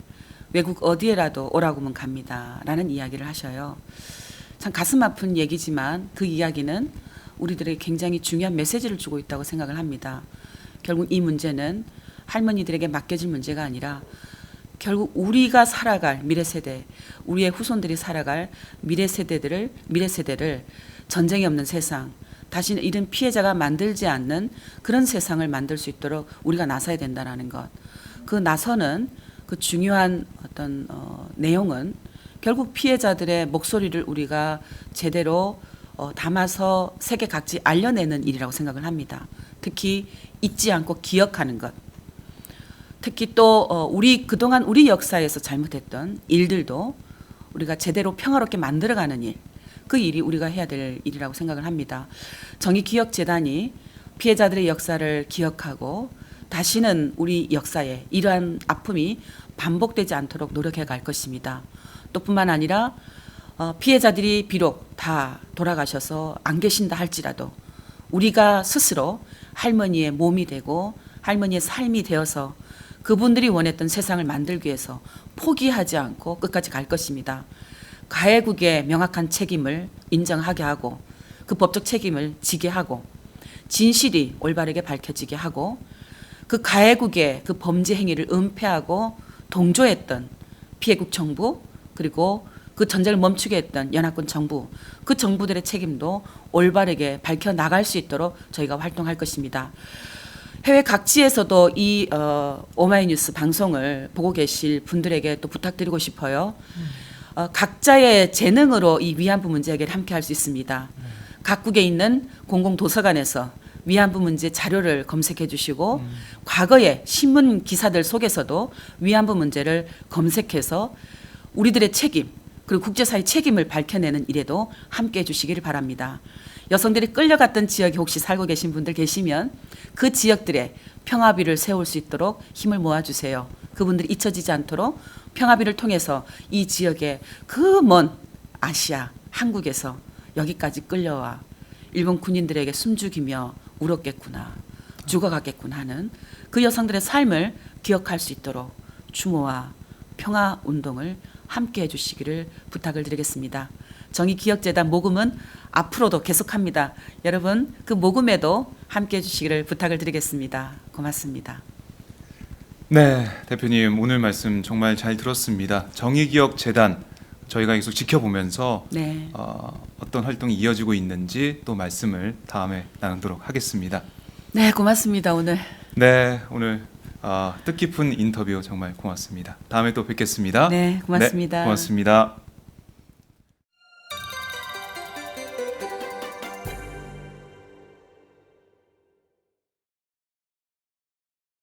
외국 어디에라도 오라고 하면 갑니다. 라는 이야기를 하셔요. 참 가슴 아픈 얘기지만 그 이야기는 우리들에게 굉장히 중요한 메시지를 주고 있다고 생각을 합니다. 결국 이 문제는 할머니들에게 맡겨질 문제가 아니라 결국 우리가 살아갈 미래 세대, 우리의 후손들이 살아갈 미래 세대를 전쟁이 없는 세상, 다시는 이런 피해자가 만들지 않는 그런 세상을 만들 수 있도록 우리가 나서야 된다는 것. 그 나서는 그 중요한 어떤 내용은 결국 피해자들의 목소리를 우리가 제대로 담아서 세계 각지 알려내는 일이라고 생각을 합니다. 특히 잊지 않고 기억하는 것. 특히 또 우리 그동안 우리 역사에서 잘못했던 일들도 우리가 제대로 평화롭게 만들어가는 일, 그 일이 우리가 해야 될 일이라고 생각을 합니다. 정의기억재단이 피해자들의 역사를 기억하고 다시는 우리 역사에 이러한 아픔이 반복되지 않도록 노력해 갈 것입니다. 또 뿐만 아니라 피해자들이 비록 다 돌아가셔서 안 계신다 할지라도 우리가 스스로 할머니의 몸이 되고 할머니의 삶이 되어서 그분들이 원했던 세상을 만들기 위해서 포기하지 않고 끝까지 갈 것입니다. 가해국의 명확한 책임을 인정하게 하고 그 법적 책임을 지게 하고 진실이 올바르게 밝혀지게 하고 그 가해국의 그 범죄 행위를 은폐하고 동조했던 피해국 정부 그리고 그 전쟁을 멈추게 했던 연합군 정부 그 정부들의 책임도 올바르게 밝혀나갈 수 있도록 저희가 활동할 것입니다. 해외 각지에서도 이 오마이뉴스 방송을 보고 계실 분들에게 또 부탁드리고 싶어요. 각자의 재능으로 이 위안부 문제 해결을 함께 할 수 있습니다. 각국에 있는 공공도서관에서 위안부 문제 자료를 검색해 주시고 과거의 신문 기사들 속에서도 위안부 문제를 검색해서 우리들의 책임 그리고 국제사회 책임을 밝혀내는 일에도 함께해 주시기를 바랍니다. 여성들이 끌려갔던 지역에 혹시 살고 계신 분들 계시면 그 지역들에 평화비를 세울 수 있도록 힘을 모아주세요. 그분들이 잊혀지지 않도록 평화비를 통해서 이 지역에 그 먼 아시아, 한국에서 여기까지 끌려와 일본 군인들에게 숨죽이며 울었겠구나, 죽어갔겠구나 하는 그 여성들의 삶을 기억할 수 있도록 추모와 평화운동을 함께 해주시기를 부탁을 드리겠습니다. 정의기억재단 모금은 앞으로도 계속합니다. 여러분 그 모금에도 함께 해주시기를 부탁을 드리겠습니다. 고맙습니다. 네, 대표님 오늘 말씀 정말 잘 들었습니다. 정의기억재단 저희가 계속 지켜보면서 네. 어떤 활동이 이어지고 있는지 또 말씀을 다음에 나누도록 하겠습니다. 네, 고맙습니다. 오늘. 네, 오늘 뜻깊은 인터뷰 정말 고맙습니다. 다음에 또 뵙겠습니다. 네, 고맙습니다. 네, 고맙습니다.